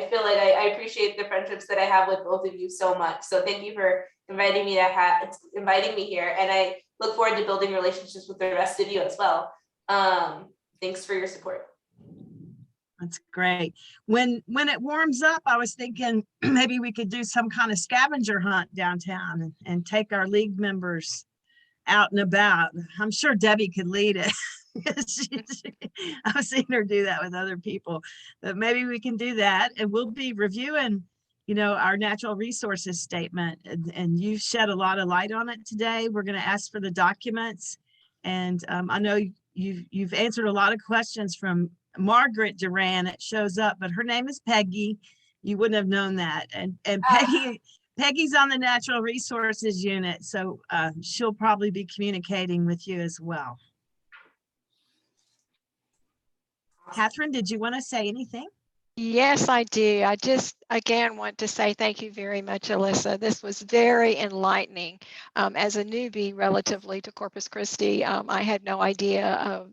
feel like I appreciate the friendships that I have with both of you so much. So thank you for inviting me here, and I look forward to building relationships with the rest of you as well. Thanks for your support. That's great. When it warms up, I was thinking maybe we could do some kind of scavenger hunt downtown and take our league members out and about. I'm sure Debbie could lead it. I've seen her do that with other people, but maybe we can do that. And we'll be reviewing, our natural resources statement. And you've shed a lot of light on it today. We're going to ask for the documents. And I know you've answered a lot of questions from Margaret Duran. It shows up, but her name is Peggy. You wouldn't have known that. And Peggy's on the Natural Resources Unit, so she'll probably be communicating with you as well. Catherine, did you want to say anything? Yes, I do. I just, again, want to say thank you very much, Alyssa. This was very enlightening. As a newbie relatively to Corpus Christi, I had no idea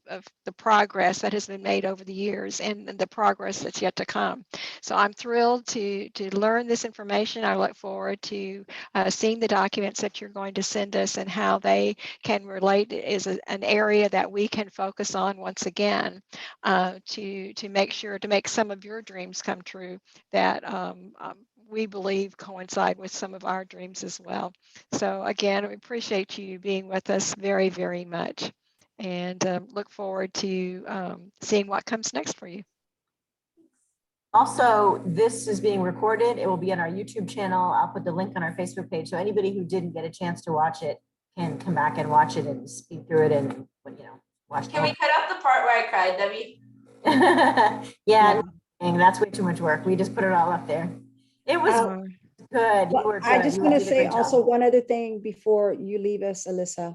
of the progress that has been made over the years and the progress that's yet to come. So I'm thrilled to learn this information. I look forward to seeing the documents that you're going to send us and how they can relate is an area that we can focus on once again to make sure to make some of your dreams come true that we believe coincide with some of our dreams as well. So again, we appreciate you being with us very, very much, and look forward to seeing what comes next for you. Also, this is being recorded. It will be on our YouTube channel. I'll put the link on our Facebook page. So anybody who didn't get a chance to watch it can come back and watch it and speed through it and, watch. Can we cut out the part where I cried, Debbie? Yeah, that's way too much work. We just put it all up there. It was good. You were good. I just want to say also one other thing before you leave us, Alyssa.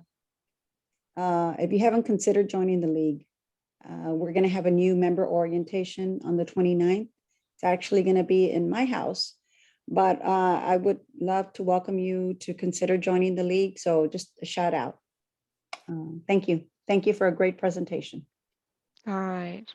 If you haven't considered joining the league, we're going to have a new member orientation on the 29th. It's actually going to be in my house, but I would love to welcome you to consider joining the league. So just a shout out. Thank you. Thank you for a great presentation. All right.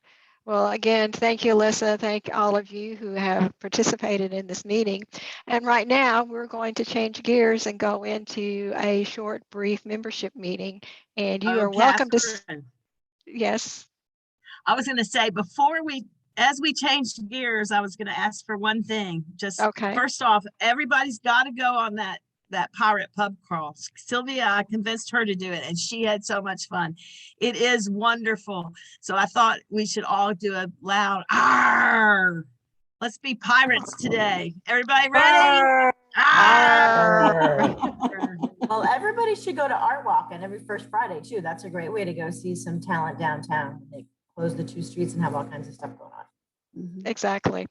Well, again, thank you, Alyssa. Thank all of you who have participated in this meeting. And right now, we're going to change gears and go into a short, brief membership meeting. And you are welcome to. Yes. I was going to say as we changed gears, I was going to ask for one thing. Just First off, everybody's got to go on that pirate pub crawl. Sylvia, I convinced her to do it and she had so much fun. It is wonderful. So I thought we should all do a loud "Arr!" Let's be pirates today. Everybody ready? Arr! Well, everybody should go to Art Walk on every first Friday too. That's a great way to go see some talent downtown. They close the 2 streets and have all kinds of stuff going on. Exactly.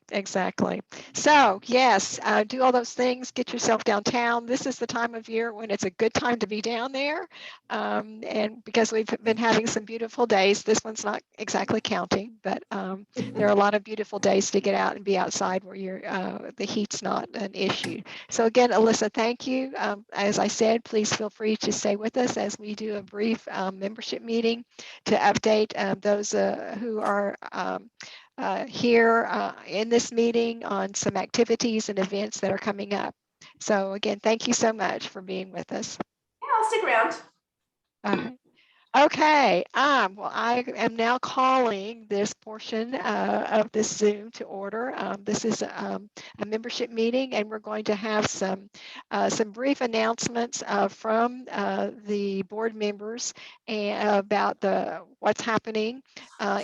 So yes, do all those things, get yourself downtown. This is the time of year when it's a good time to be down there. And because we've been having some beautiful days, this one's not exactly counting, but there are a lot of beautiful days to get out and be outside where the heat's not an issue. So again, Alyssa, thank you. As I said, please feel free to stay with us as we do a brief membership meeting to update those who are here in this meeting on some activities and events that are coming up. So again, thank you so much for being with us. Yeah, I'll stick around. All right. Okay, well, I am now calling this portion of this Zoom to order. This is a membership meeting, and we're going to have some brief announcements from the board members and about what's happening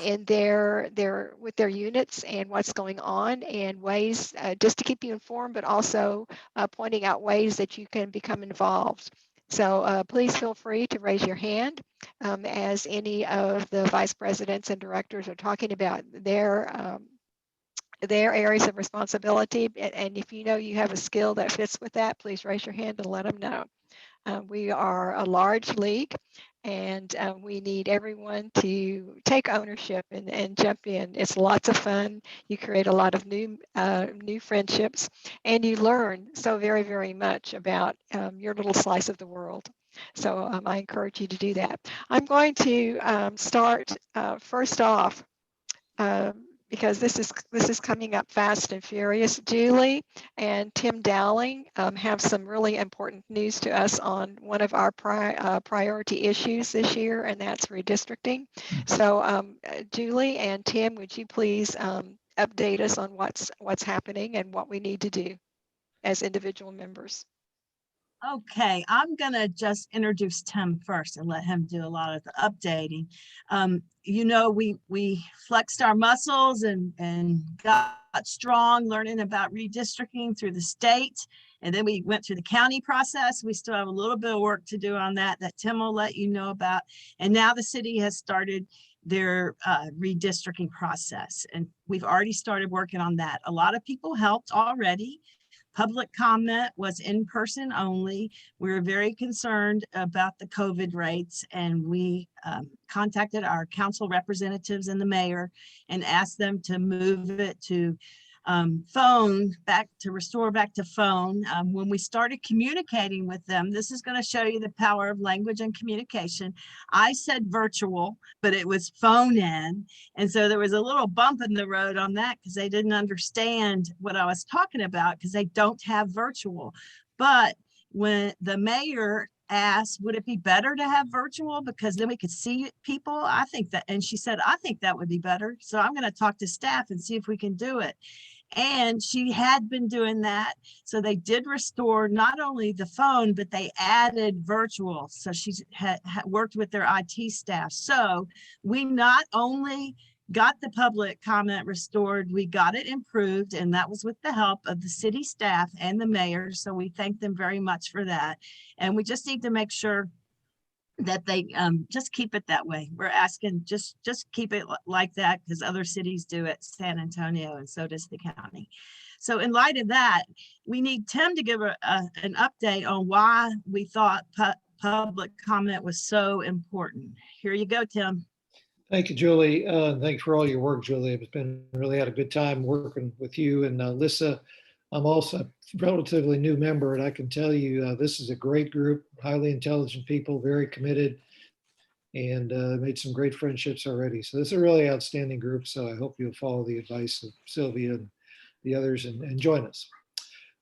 in with their units and what's going on, and ways just to keep you informed, but also pointing out ways that you can become involved. So please feel free to raise your hand as any of the vice presidents and directors are talking about their areas of responsibility. And if you know you have a skill that fits with that, please raise your hand and let them know. We are a large league, and we need everyone to take ownership and jump in. It's lots of fun. You create a lot of new friendships, and you learn so very, very much about your little slice of the world. So I encourage you to do that. I'm going to start first off, because this is coming up fast and furious. Julie and Tim Dowling have some really important news to us on one of our priority issues this year, and that's redistricting. So Julie and Tim, would you please update us on what's happening and what we need to do as individual members? Okay, I'm gonna just introduce Tim first and let him do a lot of the updating. You know, we flexed our muscles and got strong learning about redistricting through the state. And then we went through the county process. We still have a little bit of work to do on that Tim will let you know about. And now the city has started their redistricting process. And we've already started working on that. A lot of people helped already. Public comment was in person only. We were very concerned about the COVID rates, and we contacted our council representatives and the mayor and asked them to move it to phone back, to restore back to phone. When we started communicating with them, this is going to show you the power of language and communication. I said virtual, but it was phone in. And so there was a little bump in the road on that because they didn't understand what I was talking about because they don't have virtual. But when the mayor asked, would it be better to have virtual because then we could see people? I think that, and she said, I think that would be better. So I'm going to talk to staff and see if we can do it. And she had been doing that. So they did restore not only the phone, but they added virtual. So she's had worked with their IT staff. So we not only got the public comment restored, we got it improved, and that was with the help of the city staff and the mayor. So we thank them very much for that. And we just need to make sure that they just keep it that way. We're asking just keep it like that because other cities do it, San Antonio, and so does the county. So in light of that, we need Tim to give an update on why we thought public comment was so important. Here you go, Tim. Thank you, Julie. Thanks for all your work, Julie. It's been really had a good time working with you and Alyssa. I'm also a relatively new member, and I can tell you this is a great group, highly intelligent people, very committed, and made some great friendships already. So this is a really outstanding group. So I hope you'll follow the advice of Sylvia and the others and join us.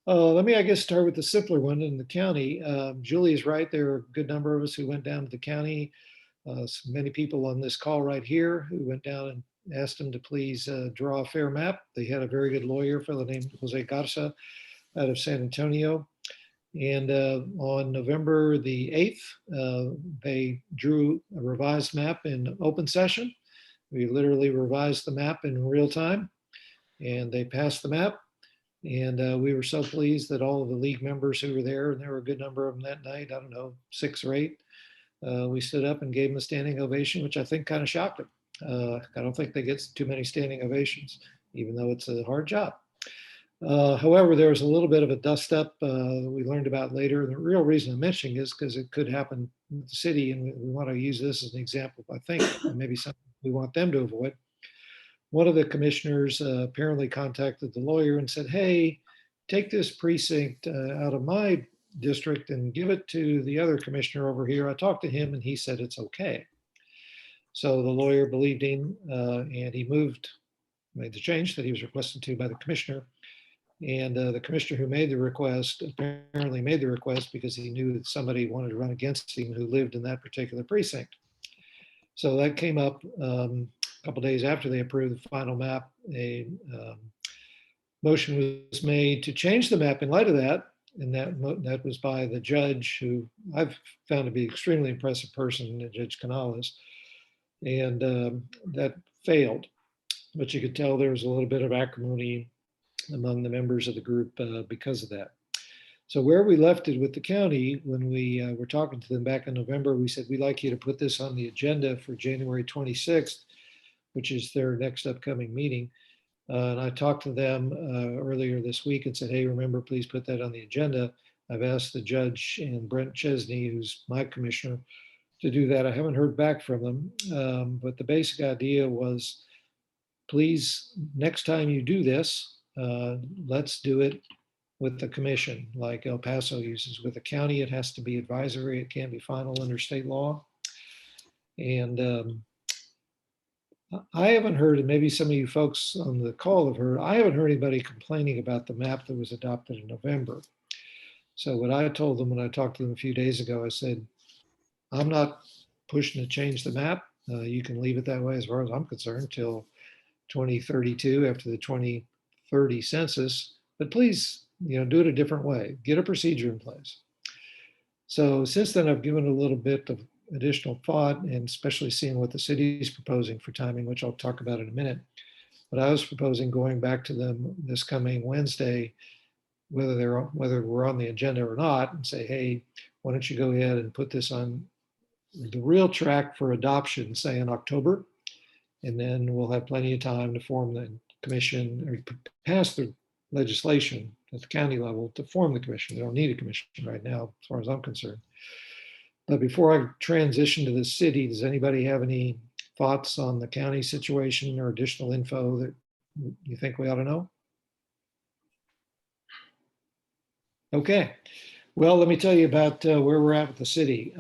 Let me, I guess, start with the simpler one in the county. Julie is right. There are a good number of us who went down to the county. So many people on this call right here who went down and asked them to please draw a fair map. They had a very good lawyer for the name Jose Garza out of San Antonio. And on November the 8th, they drew a revised map in open session. We literally revised the map in real time, and they passed the map. And we were so pleased that all of the league members who were there, and there were a good number of them that night, I don't know, 6 or 8, we stood up and gave them a standing ovation, which I think kind of shocked them. I don't think they get too many standing ovations, even though it's a hard job. However, there was a little bit of a dust up we learned about later. The real reason I'm mentioning is because it could happen with the city, and we want to use this as an example, I think, maybe something we want them to avoid. One of the commissioners apparently contacted the lawyer and said, hey, take this precinct out of my district and give it to the other commissioner over here. I talked to him and he said it's okay. So the lawyer believed him and he made the change that he was requested to by the commissioner. And the commissioner who made the request apparently made the request because he knew that somebody wanted to run against him who lived in that particular precinct. So that came up a couple days after they approved the final map. A motion was made to change the map in light of that. And that was by the judge, who I've found to be an extremely impressive person, Judge Canales. And that failed. But you could tell there was a little bit of acrimony among the members of the group because of that. So where we left it with the county, when we were talking to them back in November, we said, we'd like you to put this on the agenda for January 26th, which is their next upcoming meeting. And I talked to them earlier this week and said, hey, remember, please put that on the agenda. I've asked the judge and Brent Chesney, who's my commissioner, to do that. I haven't heard back from them, but the basic idea was, please, next time you do this, let's do it with the commission, like El Paso uses. With the county, it has to be advisory. It can't be final under state law. And I haven't heard, and maybe some of you folks on the call have heard, I haven't heard anybody complaining about the map that was adopted in November. So what I told them when I talked to them a few days ago, I said, I'm not pushing to change the map. You can leave it that way as far as I'm concerned till 2032 after the 2030 census, but please, do it a different way. Get a procedure in place. So since then, I've given a little bit of additional thought, and especially seeing what the city is proposing for timing, which I'll talk about in a minute. But I was proposing going back to them this coming Wednesday, whether we're on the agenda or not, and say, hey, why don't you go ahead and put this on the real track for adoption, say in October, and then we'll have plenty of time to form the commission or pass the legislation at the county level to form the commission. We don't need a commission right now, as far as I'm concerned. But before I transition to the city, does anybody have any thoughts on the county situation or additional info that you think we ought to know? Okay, well, let me tell you about where we're at with the city.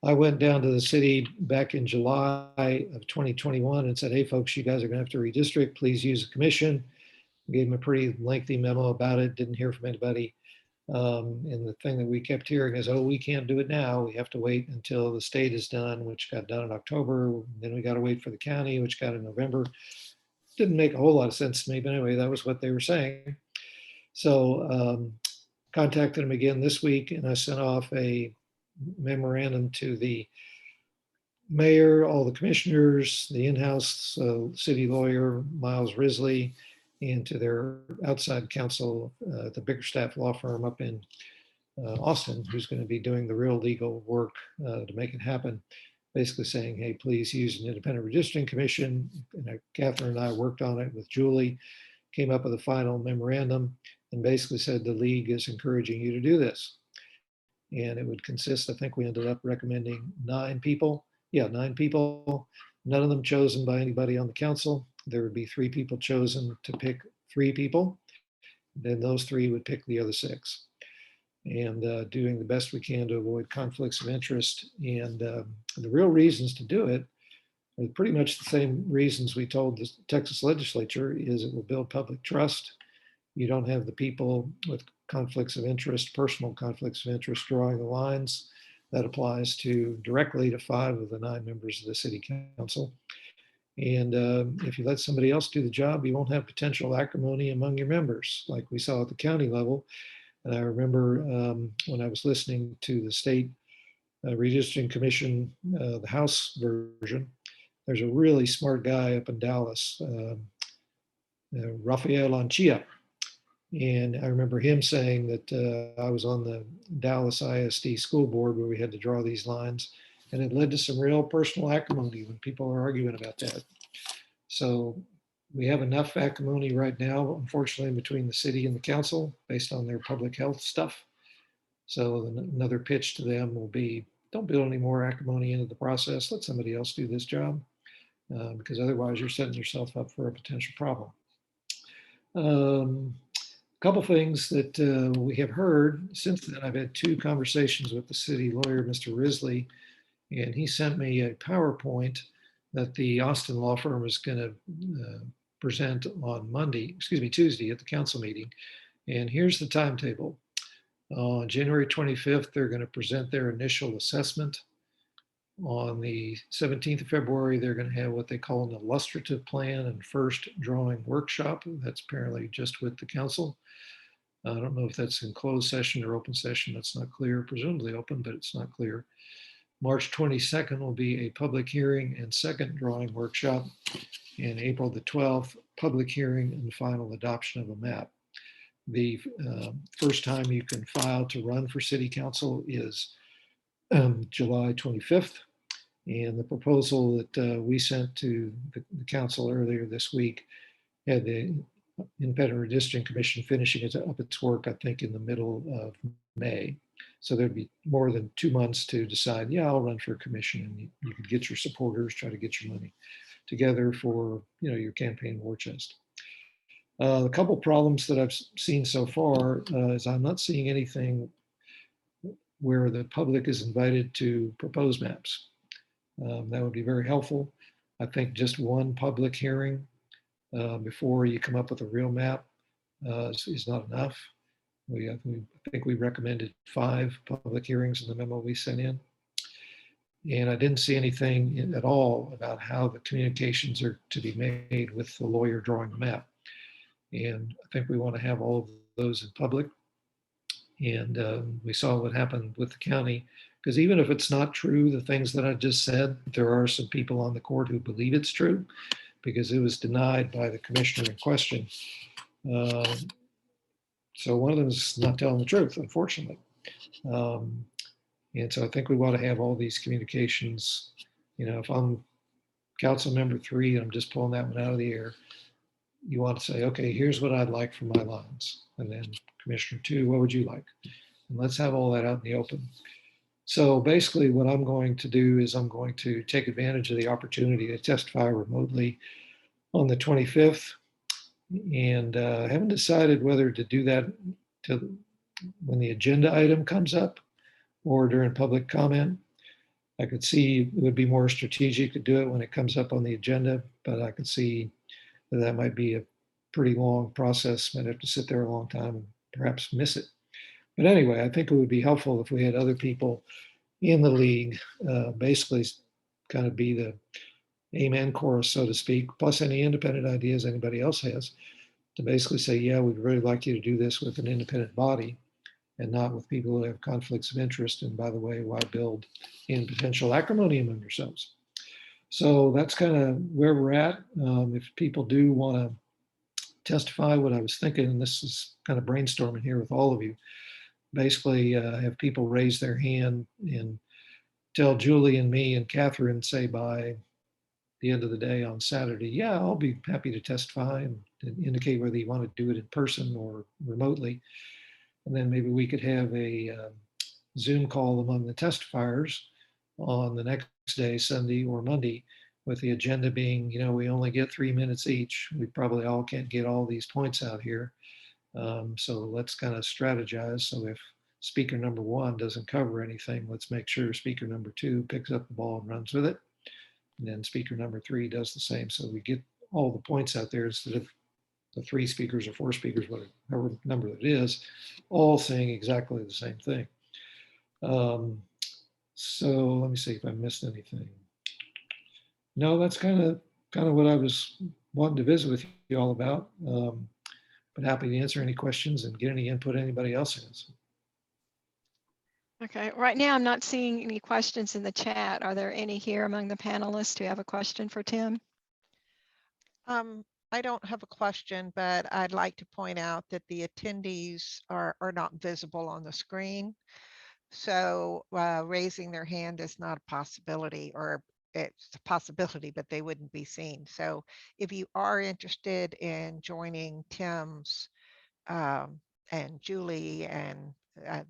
I went down to the city back in July of 2021 and said, hey, folks, you guys are going to have to redistrict. Please use the commission. Gave them a pretty lengthy memo about it. Didn't hear from anybody. And the thing that we kept hearing is, oh, we can't do it now. We have to wait until the state is done, which got done in October. Then we got to wait for the county, which got in November. Didn't make a whole lot of sense to me, but anyway, that was what they were saying. So contacted them again this week, and I sent off a memorandum to the mayor, all the commissioners, the in-house city lawyer, Miles Risley, and to their outside counsel, the Bickerstaff law firm up in Austin, who's going to be doing the real legal work to make it happen. Basically saying, hey, please use an independent redistricting commission. And Catherine and I worked on it with Julie, came up with a final memorandum, and basically said the league is encouraging you to do this. And it would consist, I think we ended up recommending 9 people. Yeah, 9 people, none of them chosen by anybody on the council. There would be 3 people chosen to pick 3 people. Then those 3 would pick the other 6. And doing the best we can to avoid conflicts of interest. And the real reasons to do it are pretty much the same reasons we told the Texas legislature, is it will build public trust. You don't have the people with conflicts of interest, personal conflicts of interest, drawing the lines. That applies directly to 5 of the 9 members of the city council. And if you let somebody else do the job, you won't have potential acrimony among your members, like we saw at the county level. And I remember when I was listening to the state redistricting commission, the House version, there's a really smart guy up in Dallas, Rafael Anchia. And I remember him saying that I was on the Dallas ISD school board where we had to draw these lines, and it led to some real personal acrimony when people are arguing about that. So we have enough acrimony right now, unfortunately, between the city and the council based on their public health stuff. So another pitch to them will be, don't build any more acrimony into the process. Let somebody else do this job, because otherwise you're setting yourself up for a potential problem. Couple things that we have heard since then. I've had 2 conversations with the city lawyer, Mr. Risley, and he sent me a PowerPoint that the Austin law firm is going to present on Tuesday at the council meeting. And here's the timetable. On January 25th, they're going to present their initial assessment. On the 17th of February, they're going to have what they call an illustrative plan and first drawing workshop. That's apparently just with the council. I don't know if that's in closed session or open session. That's not clear. Presumably open, but it's not clear. March 22nd will be a public hearing and second drawing workshop. And April the 12th, public hearing and final adoption of a map. The first time you can file to run for city council is July 25th. And the proposal that we sent to the council earlier this week had the Independent Redistricting Commission finishing up its work, I think, in the middle of May. So there'd be more than 2 months to decide, yeah, I'll run for a commission, and you could get your supporters, try to get your money together for, your campaign war chest. A couple problems that I've seen so far is I'm not seeing anything where the public is invited to propose maps. That would be very helpful. I think just one public hearing before you come up with a real map is not enough. I think we recommended 5 public hearings in the memo we sent in. And I didn't see anything at all about how the communications are to be made with the lawyer drawing the map. And I think we want to have all of those in public. And we saw what happened with the county, because even if it's not true, the things that I just said, there are some people on the court who believe it's true, because it was denied by the commissioner in question. So one of them is not telling the truth, unfortunately. And so I think we want to have all these communications. If I'm council member 3, I'm just pulling that one out of the air. You want to say, okay, here's what I'd like for my lines. And then Commissioner 2, what would you like? And let's have all that out in the open. So basically what I'm going to do is I'm going to take advantage of the opportunity to testify remotely on the 25th. And haven't decided whether to do that when the agenda item comes up or during public comment. I could see it would be more strategic to do it when it comes up on the agenda, but I could see that might be a pretty long process. Might have to sit there a long time and perhaps miss it. But anyway, I think it would be helpful if we had other people in the league basically kind of be the amen chorus, so to speak, plus any independent ideas anybody else has, to basically say, yeah, we'd really like you to do this with an independent body and not with people who have conflicts of interest. And by the way, why build in potential acrimony among yourselves? So that's kind of where we're at. If people do want to testify, what I was thinking, and this is kind of brainstorming here with all of you, basically have people raise their hand and tell Julie and me and Catherine, say by the end of the day on Saturday, yeah, I'll be happy to testify, and indicate whether you want to do it in person or remotely. And then maybe we could have a Zoom call among the testifiers on the next day, Sunday or Monday, with the agenda being, we only get 3 minutes each. We probably all can't get all these points out here. So let's kind of strategize. So if speaker number 1 doesn't cover anything, let's make sure speaker number 2 picks up the ball and runs with it. And then speaker number 3 does the same. So we get all the points out there instead of the 3 speakers or 4 speakers, whatever number it is, all saying exactly the same thing. So let me see if I missed anything. No, that's kind of what I was wanting to visit with you all about. But happy to answer any questions and get any input anybody else has. Okay, right now I'm not seeing any questions in the chat. Are there any here among the panelists who have a question for Tim? I don't have a question, but I'd like to point out that the attendees are not visible on the screen. So raising their hand is not a possibility, or it's a possibility, but they wouldn't be seen. So if you are interested in joining Tim's and Julie and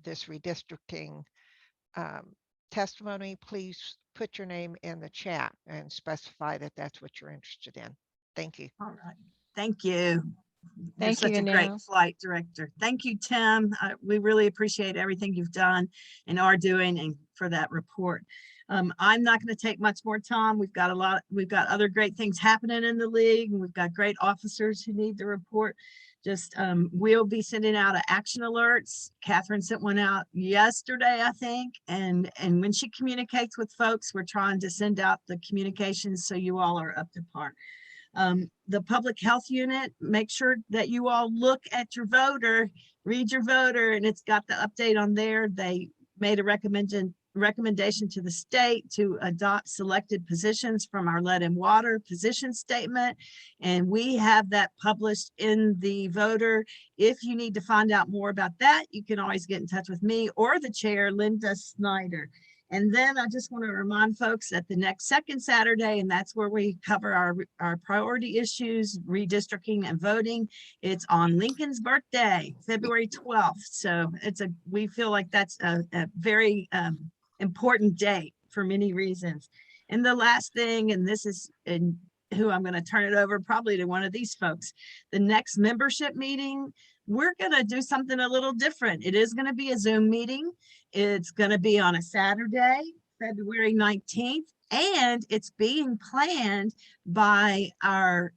this redistricting testimony, please put your name in the chat and specify that that's what you're interested in. Thank you. All right. Thank you. Thank You're you, such a great Anil. flight director. Thank you, Tim. We really appreciate everything you've done and are doing, and for that report. I'm not going to take much more time. We've got other great things happening in the league, and we've got great officers who need the report. Just we'll be sending out action alerts. Catherine sent one out yesterday, I think, and when she communicates with folks, we're trying to send out the communications so you all are up to par. The public health unit, make sure that you all look at your voter, read your voter, and it's got the update on there. They made a recommendation to the state to adopt selected positions from our lead and water position statement, and we have that published in the voter. If you need to find out more about that, you can always get in touch with me or the chair, Linda Snyder. And then I just want to remind folks that the next second Saturday, and that's where we cover our priority issues, redistricting and voting. It's on Lincoln's birthday, February 12th. So we feel like that's a very important date for many reasons. And the last thing, and this is who I'm going to turn it over probably to one of these folks, the next membership meeting, we're going to do something a little different. It is going to be a Zoom meeting. It's going to be on a Saturday, February 19th, and it's being planned by our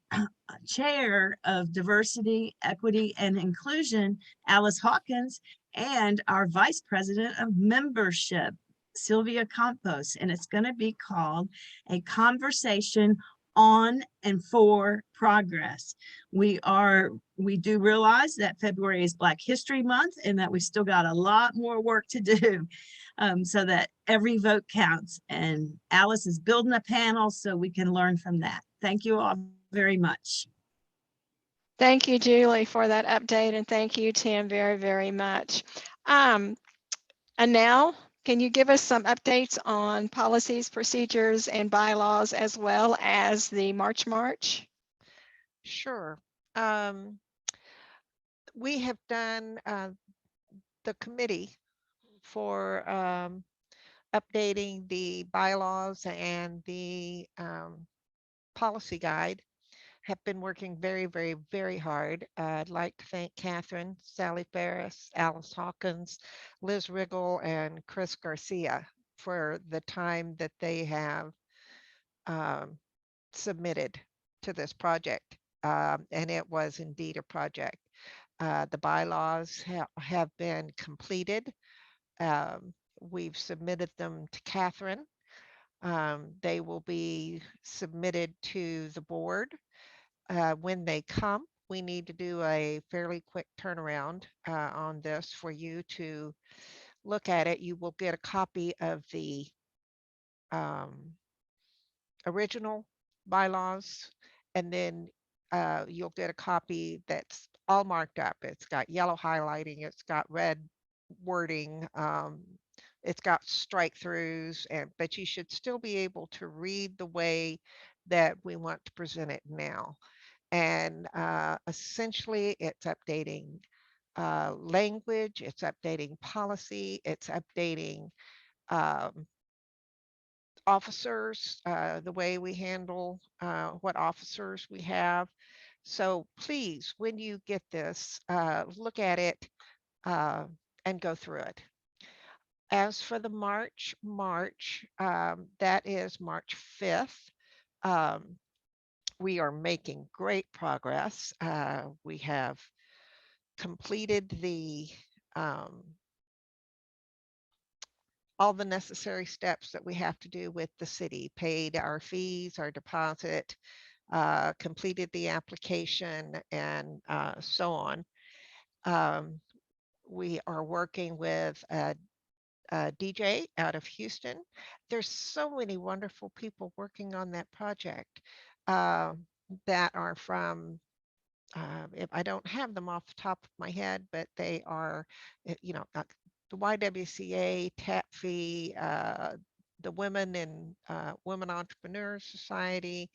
chair of diversity, equity, and inclusion, Alice Hawkins, and our vice president of membership, Sylvia Campos. And it's going to be called A Conversation on and for Progress. We do realize that February is Black History Month and that we still got a lot more work to do so that every vote counts. And Alice is building a panel so we can learn from that. Thank you all very much. Thank you, Julie, for that update, and thank you, Tim, very, very much. And now, can you give us some updates on policies, procedures, and bylaws, as well as the March? Sure. We have done the committee for updating the bylaws and the policy guide have been working very, very, very hard. I'd like to thank Catherine, Sally Ferris, Alice Hawkins, Liz Riggle, and Chris Garcia for the time that they have submitted to this project. And it was indeed a project. The bylaws have been completed. We've submitted them to Catherine. They will be submitted to the board. When they come, we need to do a fairly quick turnaround on this for you to look at it. You will get a copy of the original bylaws, and then you'll get a copy that's all marked up. It's got yellow highlighting, it's got red wording, it's got strike throughs, but you should still be able to read the way that we want to present it now. And essentially it's updating language, it's updating policy, it's updating officers, the way we handle what officers we have. So please, when you get this, look at it and go through it. As for the March, that is March 5th. We are making great progress. We have completed the all the necessary steps that we have to do with the city, paid our fees, our deposit, completed the application, and so on. We are working with a DJ out of Houston. There's so many wonderful people working on that project that are from, if I don't have them off the top of my head, but they are, you know, the YWCA, TAPFI, the Women in Women Entrepreneurs Society,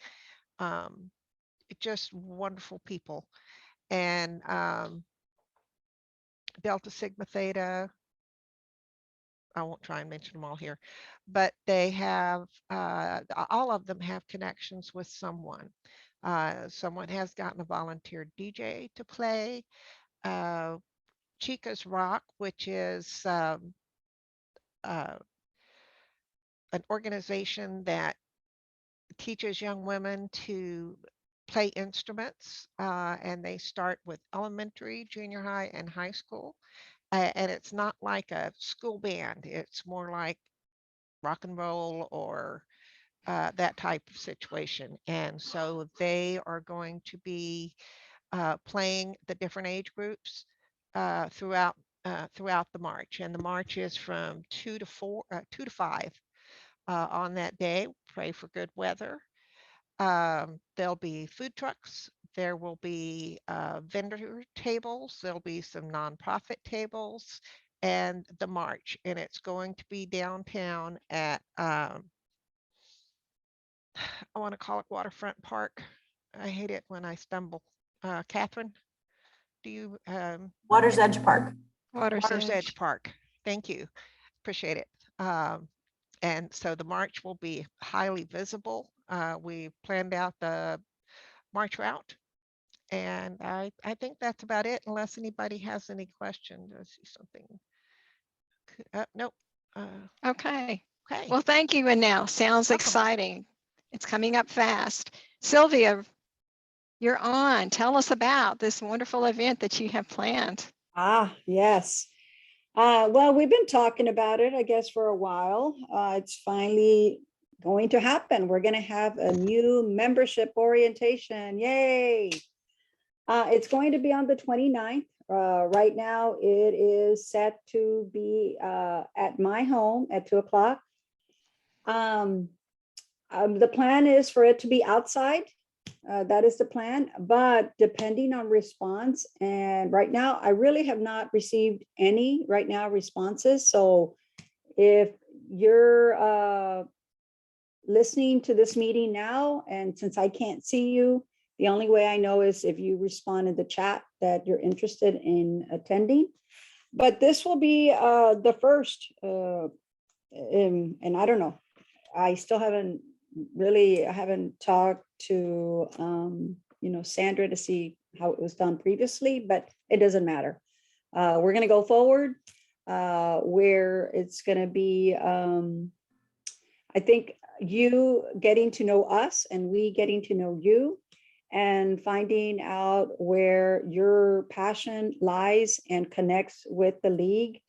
just wonderful people. And Delta Sigma Theta, I won't try and mention them all here, but they have, all of them have connections with someone. Someone has gotten a volunteer DJ to play. Chica's Rock, which is an organization that teaches young women to play instruments, and they start with elementary, junior high, and high school. And it's not like a school band. It's more like rock and roll or that type of situation. And so they are going to be playing the different age groups throughout the March. And the March is from 2 to 5 on that day. Pray for good weather. There'll be food trucks. There will be vendor tables. There'll be some nonprofit tables. and the march, and it's going to be downtown at I want to call it Waterfront Park. I hate it when I stumble. Catherine, do you? Water's Edge Park. Water's Edge Park. Thank you. Appreciate it. And so the march will be highly visible. We planned out the march route, and I think that's about it, unless anybody has any questions. I see something. Nope. Okay. Okay. Well, thank you. And now sounds Welcome. exciting. It's coming up fast. Sylvia, you're on. Tell us about this wonderful event that you have planned. Yes. Well, we've been talking about it, I guess, for a while. It's finally going to happen. We're going to have a new membership orientation. Yay. It's going to be on the 29th. Right now, it is set to be at my home at 2 o'clock. The plan is for it to be outside. That is the plan, but depending on response, and right now I really have not received any responses. So if you're listening to this meeting now, and since I can't see you, the only way I know is if you respond in the chat that you're interested in attending. But this will be the first, and I don't know, I still haven't talked to Sandra to see how it was done previously, but it doesn't matter. We're going to go forward where it's going to be, I think, you getting to know us and we getting to know you, and finding out where your passion lies and connects with the league.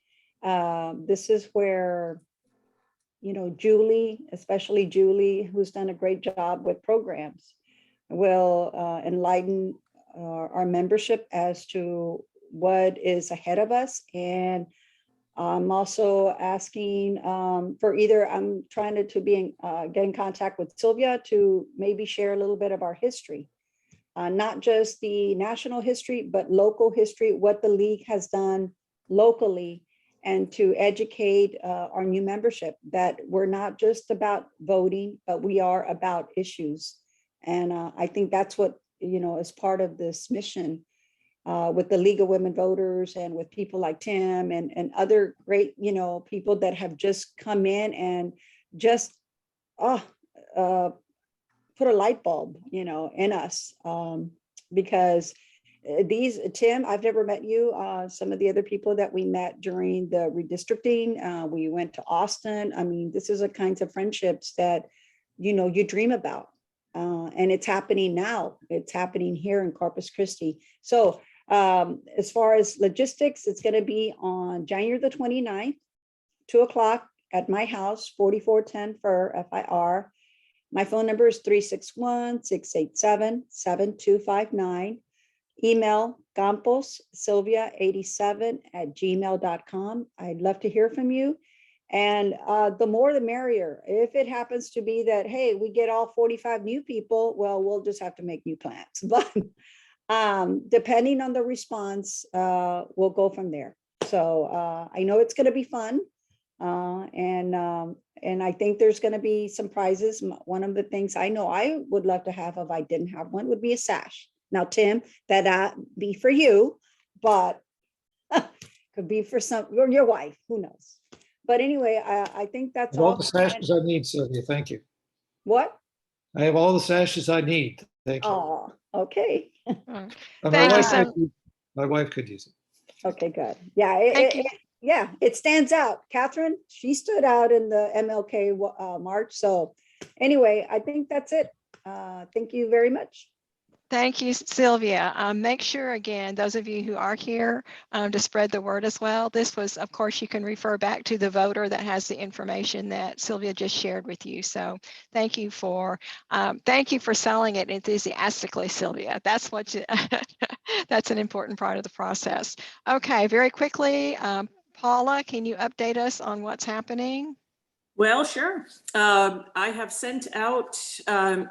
This is where, Julie, especially Julie, who's done a great job with programs, will enlighten our membership as to what is ahead of us. And I'm also asking for either, I'm trying to get in contact with Sylvia to maybe share a little bit of our history. Not just the national history, but local history, what the league has done locally, and to educate our new membership that we're not just about voting, but we are about issues. And I think that's what, is part of this mission with the League of Women Voters and with people like Tim and other great, people that have just come in and just, put a light bulb, in us, because Tim, I've never met you. Some of the other people that we met during the redistricting, we went to Austin. I mean, this is the kinds of friendships that, you dream about. And it's happening now. It's happening here in Corpus Christi. So as far as logistics, it's going to be on January the 29th, 2 o'clock at my house, 4410 for FIR. My phone number is 361-687-7259. Email campossylvia87@gmail.com. I'd love to hear from you. And the more the merrier. If it happens to be that, hey, we get all 45 new people, well, we'll just have to make new plans. But depending on the response, we'll go from there. So I know it's going to be fun. And I think there's going to be some prizes. One of the things I know I would love to have if I didn't have one would be a sash. Now, Tim, that be for you, but could be for your wife, who knows? But anyway, I think that's all the sashes I need, Sylvia. Thank you. What? I have all the sashes I need. Thank you. Oh, okay. Thank you so much. My wife could use it. Okay, good. Yeah, it stands out. Catherine, she stood out in the Mlk March. So anyway, I think that's it. Thank you very much. Thank you, Sylvia. Make sure, again, those of you who are here to spread the word as well. This was, of course, you can refer back to the voter that has the information that Sylvia just shared with you. So thank you for selling it enthusiastically, Sylvia. That's what that's an important part of the process. Okay, very quickly, Paula, can you update us on what's happening? Well, sure. I have sent out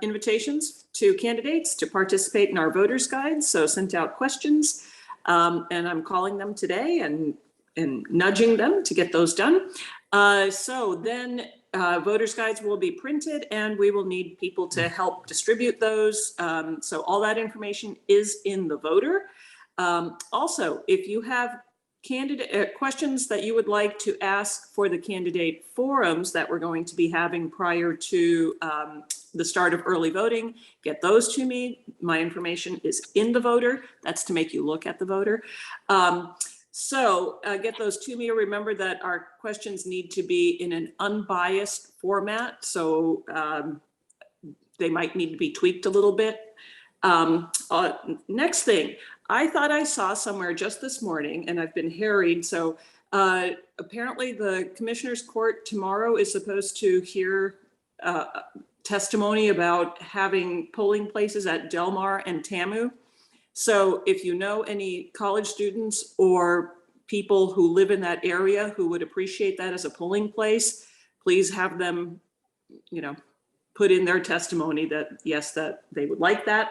invitations to candidates to participate in our voters guide. So sent out questions and I'm calling them today and and nudging them to get those done. So then voters' guides will be printed and we will need people to help distribute those. So all that information is in the voter. Also, if you have candidate questions that you would like to ask for the candidate forums that we're going to be having prior to the start of early voting, get those to me. My information is in the voter. That's to make you look at the voter. So get those to me. Remember that our questions need to be in an unbiased format. So they might need to be tweaked a little bit. Next thing, I thought I saw somewhere just this morning, and I've been harried. So apparently the Commissioner's Court tomorrow is supposed to hear testimony about having polling places at Del Mar and Tamu. So if you know any college students or people who live in that area who would appreciate that as a polling place, please have them, you know, put in their testimony that yes, that they would like that.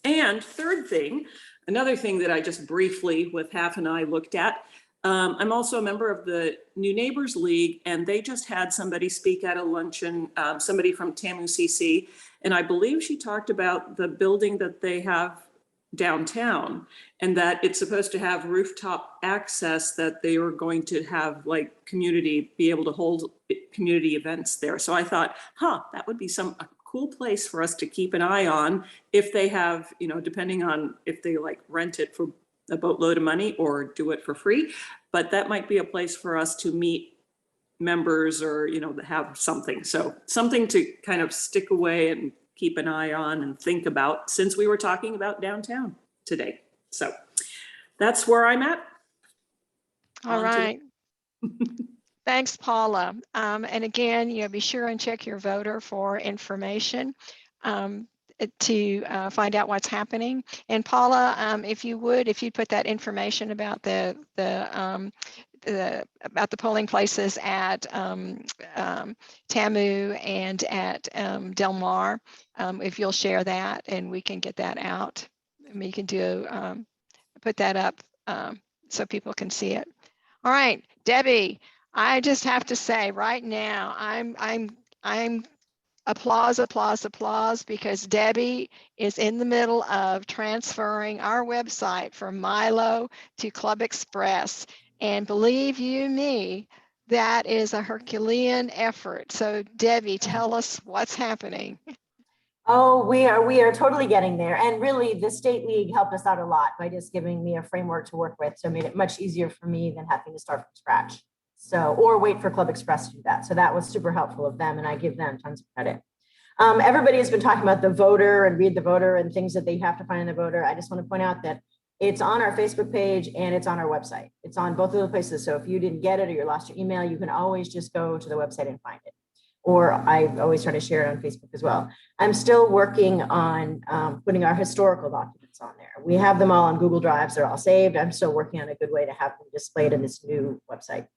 And third thing, another thing that I just briefly with Half and I looked at, I'm also a member of the New Neighbors League, and they just had somebody speak at a luncheon, somebody from Tamu CC, and I believe she talked about the building that they have downtown and that it's supposed to have rooftop access, that they were going to have like community, be able to hold community events there. So I thought, that would be a cool place for us to keep an eye on if they have, you know, depending on if they like rent it for a boatload of money or do it for free, but that might be a place for us to meet members or, you know, have something. So something to kind of stick away and keep an eye on and think about, since we were talking about downtown today. So that's where I'm at. All right. Thanks, Paula. And again, you know, be sure and check your voter for information to find out what's happening. And Paula, if you'd put that information about the polling places at Tamu and at Del Mar, if you'll share that and we can get that out. And we can put that up so people can see it. All right, Debbie, I just have to say right now, I'm applause, because Debbie is in the middle of transferring our website from Milo to Club Express. And believe you me, that is a Herculean effort. So Debbie, tell us what's happening. Oh, we are totally getting there. And really the State League helped us out a lot by just giving me a framework to work with. So it made it much easier for me than having to start from scratch. So, or wait for Club Express to do that. So that was super helpful of them and I give them tons of credit. Everybody has been talking about the voter and read the voter and things that they have to find in the voter. I just want to point out that it's on our Facebook page and it's on our website. It's on both of those places. So if you didn't get it or you lost your email, you can always just go to the website and find it. Or I always try to share it on Facebook as well. I'm still working on putting our historical documents on there. We have them all on Google Drives. They're all saved. I'm still working on a good way to have them displayed in this new website.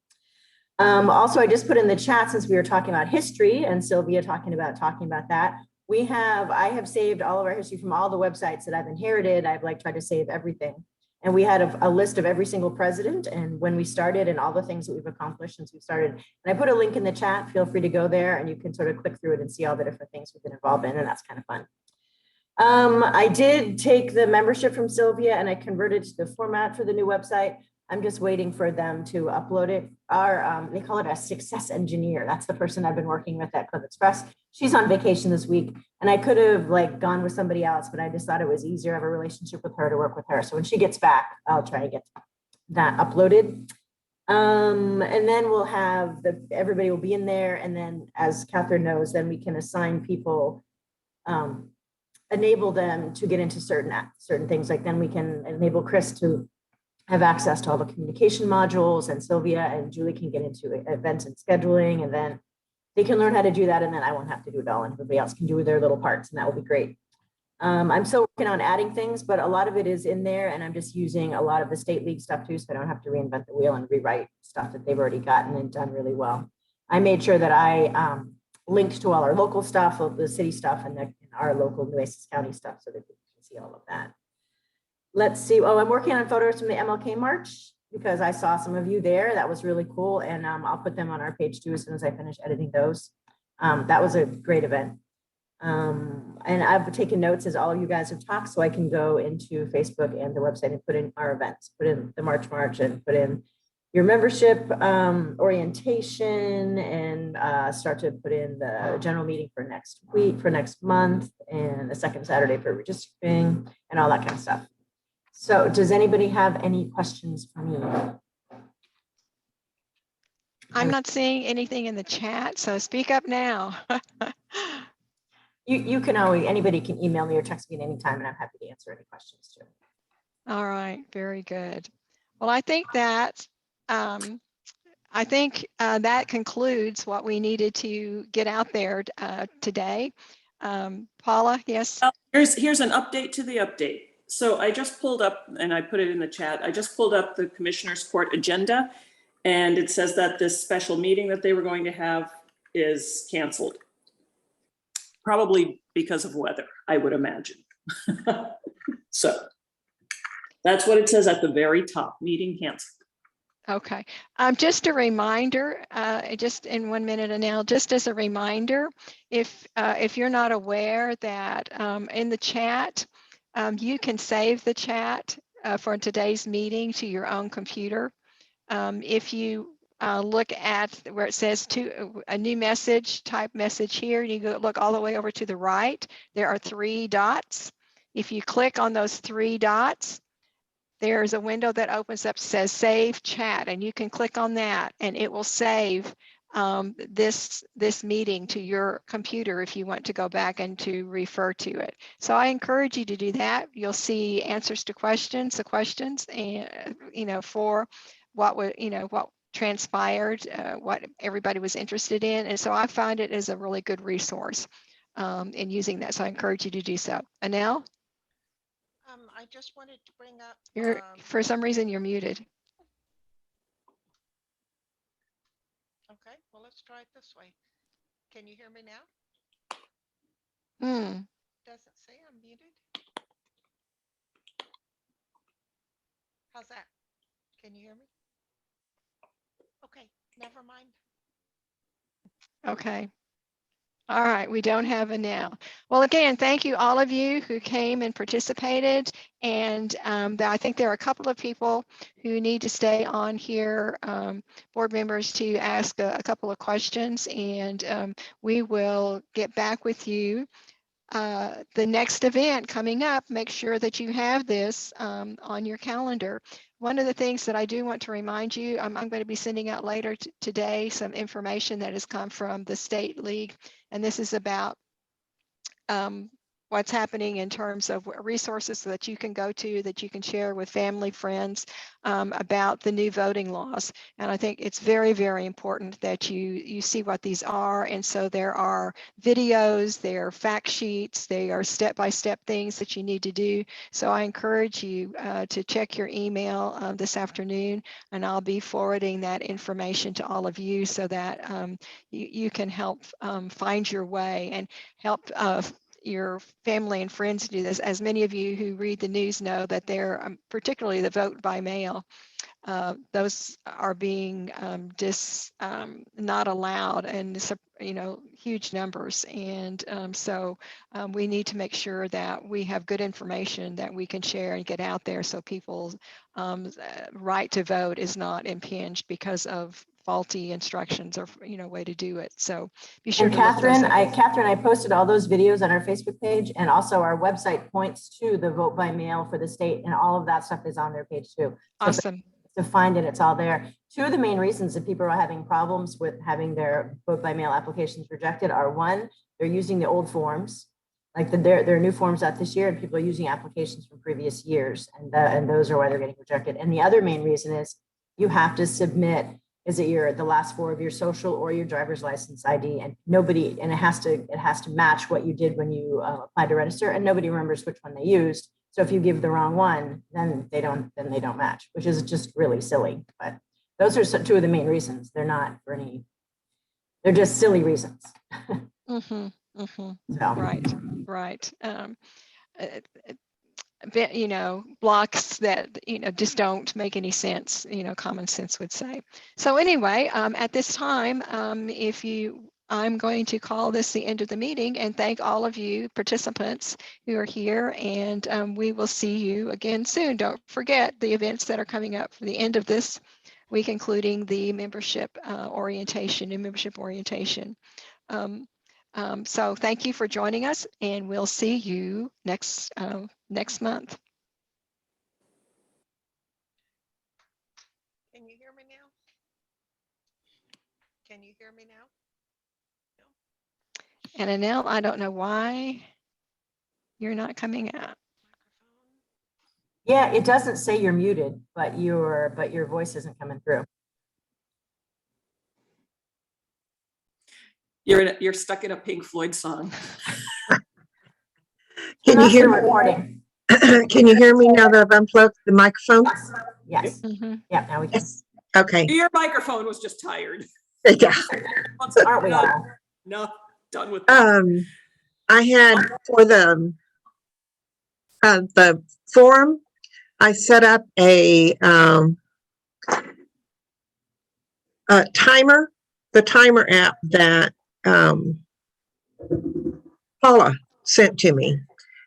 Also, I just put in the chat, since we were talking about history and Sylvia talking about that. I have saved all of our history from all the websites that I've inherited. I've like tried to save everything. And we had a list of every single president and when we started and all the things that we've accomplished since we started. And I put a link in the chat. Feel free to go there and you can sort of click through it and see all the different things we've been involved in. And that's kind of fun. I did take the membership from Sylvia and I converted to the format for the new website. I'm just waiting for them to upload it. They call it a success engineer. That's the person I've been working with at Club Express. She's on vacation this week and I could have like gone with somebody else, but I just thought it was easier to have a relationship with her to work with her. So when she gets back, I'll try to get that uploaded. And then we'll have everybody will be in there. And then as Catherine knows, then we can assign people, enable them to get into certain things. Like then we can enable Chris to have access to all the communication modules, and Sylvia and Julie can get into events and scheduling, and then they can learn how to do that. And then I won't have to do it all and everybody else can do their little parts and that will be great. I'm still working on adding things, but a lot of it is in there and I'm just using a lot of the State League stuff too, so I don't have to reinvent the wheel and rewrite stuff that they've already gotten and done really well. I made sure that I linked to all our local stuff, the city stuff, and our local Nueces County stuff so that you can see all of that. Let's see. Oh, I'm working on photos from the MLK March. because I saw some of you there. That was really cool. And I'll put them on our page too as soon as I finish editing those. That was a great event. And I've taken notes as all of you guys have talked, so I can go into Facebook and the website and put in our events, put in the March and put in your membership orientation, and start to put in the general meeting for next week, for next month, and the second Saturday for redistricting and all that kind of stuff. So does anybody have any questions for me? I'm not seeing anything in the chat, so speak up now. You can always, anybody can email me or text me at any time, and I'm happy to answer any questions too. All right, very good. Well, I think that that concludes what we needed to get out there today. Paula, yes. Here's an update to the update. So I just pulled up, and I put it in the chat, I just pulled up the Commissioners Court agenda, and it says that this special meeting that they were going to have is canceled. Probably because of weather, I would imagine. So that's what it says at the very top, meeting canceled. Okay, just a reminder, just in 1 minute, Anil, just as a reminder, if you're not aware that in the chat, you can save the chat for today's meeting to your own computer. If you look at where it says a new message, type message here, and you go look all the way over to the right, there are 3 dots. If you click on those 3 dots, there's a window that opens up, says save chat, and you can click on that and it will save this meeting to your computer if you want to go back and to refer to it. So I encourage you to do that. You'll see answers to questions, and for what transpired, what everybody was interested in. And so I find it as a really good resource in using that. So I encourage you to do so. Anil? I just wanted to bring up. For some reason, you're muted. Okay, well, let's try it this way. Can you hear me now? Doesn't say I'm muted. How's that? Can you hear me? Okay, never mind. Okay. All right, we don't have a now. Well, again, thank you all of you who came and participated. And I think there are a couple of people who need to stay on here, board members, to ask a couple of questions, and we will get back with you. The next event coming up, make sure that you have this on your calendar. One of the things that I do want to remind you, I'm going to be sending out later today some information that has come from the State League, and this is about what's happening in terms of resources so that you can go to, that you can share with family, friends about the new voting laws. And I think it's very, very important that you see what these are. And so there are videos, there are fact sheets, they are step-by-step things that you need to do. So I encourage you to check your email this afternoon, and I'll be forwarding that information to all of you so that you can help find your way and help your family and friends do this. As many of you who read the news know that they're, particularly the vote by mail, those are being not allowed, and huge numbers. And so we need to make sure that we have good information that we can share and get out there so people's right to vote is not impinged because of faulty instructions or way to do it. So be sure. And Catherine, I posted all those videos on our Facebook page, and also our website points to the vote by mail for the state, and all of that stuff is on their page too. So awesome. To find it, it's all there. 2 of the main reasons that people are having problems with having their vote by mail applications rejected are, 1, they're using the old forms. Like there are new forms out this year, and people are using applications from previous years, and those are why they're getting rejected. And the other main reason is you have to submit, is it the last 4 of your social or your driver's license ID, and it has to match what you did when you applied to register, and nobody remembers which one they used. So if you give the wrong one, then they don't match, which is just really silly. But those are 2 of the main reasons. They're not for any, they're just silly reasons. Mm-hmm, mm-hmm. So. Right. blocks that, just don't make any sense, common sense would say. So anyway, at this time, I'm going to call this the end of the meeting and thank all of you participants who are here, and we will see you again soon. Don't forget the events that are coming up for the end of this week, including the membership orientation, new membership orientation. So thank you for joining us, and we'll see you next month. Can you hear me now? Can you hear me now? And Anel, I don't know why you're not coming out. Yeah, it doesn't say you're muted, but your voice isn't coming through. You're stuck in a Pink Floyd song. Can you hear me? Recording. Can you hear me now that I've unplugged the microphone? Yes. Mm-hmm. Yeah, now we can. Yes. Okay. Your microphone was just tired. Yeah. Aren't we all? No, done with that. I had for the forum, I set up a timer, the timer app that Paula sent to me.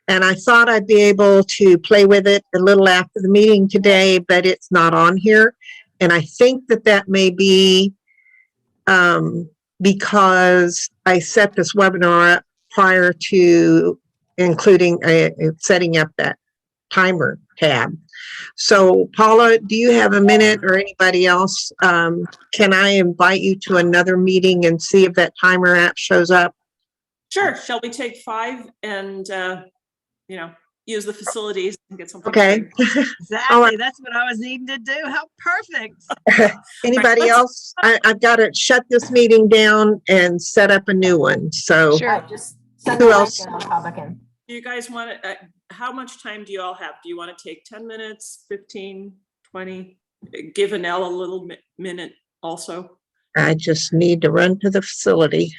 And I thought I'd be able to play with it a little after the meeting today, but it's not on here. And I think that may be because I set this webinar up prior to including setting up that timer tab. So Paula, do you have a minute, or anybody else? Can I invite you to another meeting and see if that timer app shows up? Sure. Shall we take 5 and, use the facilities and get something? Okay. Exactly. All right. That's what I was needing to do. How perfect. Anybody else? I've got to shut this meeting down and set up a new one. So Sure. Just send Who the link else? and I'll pop back in. Do you guys want to, how much time do you all have? Do you want to take 10 minutes, 15, 20? Give Anel a little minute also. I just need to run to the facility.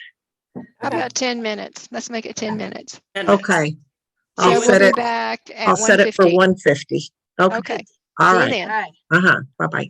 How about 10 minutes? Let's make it 10 minutes. 10 minutes. Okay. So I'll we'll set be it. back at I'll set it for 1:50. 150. Okay. Okay. All See you right. then. All right. Bye-bye.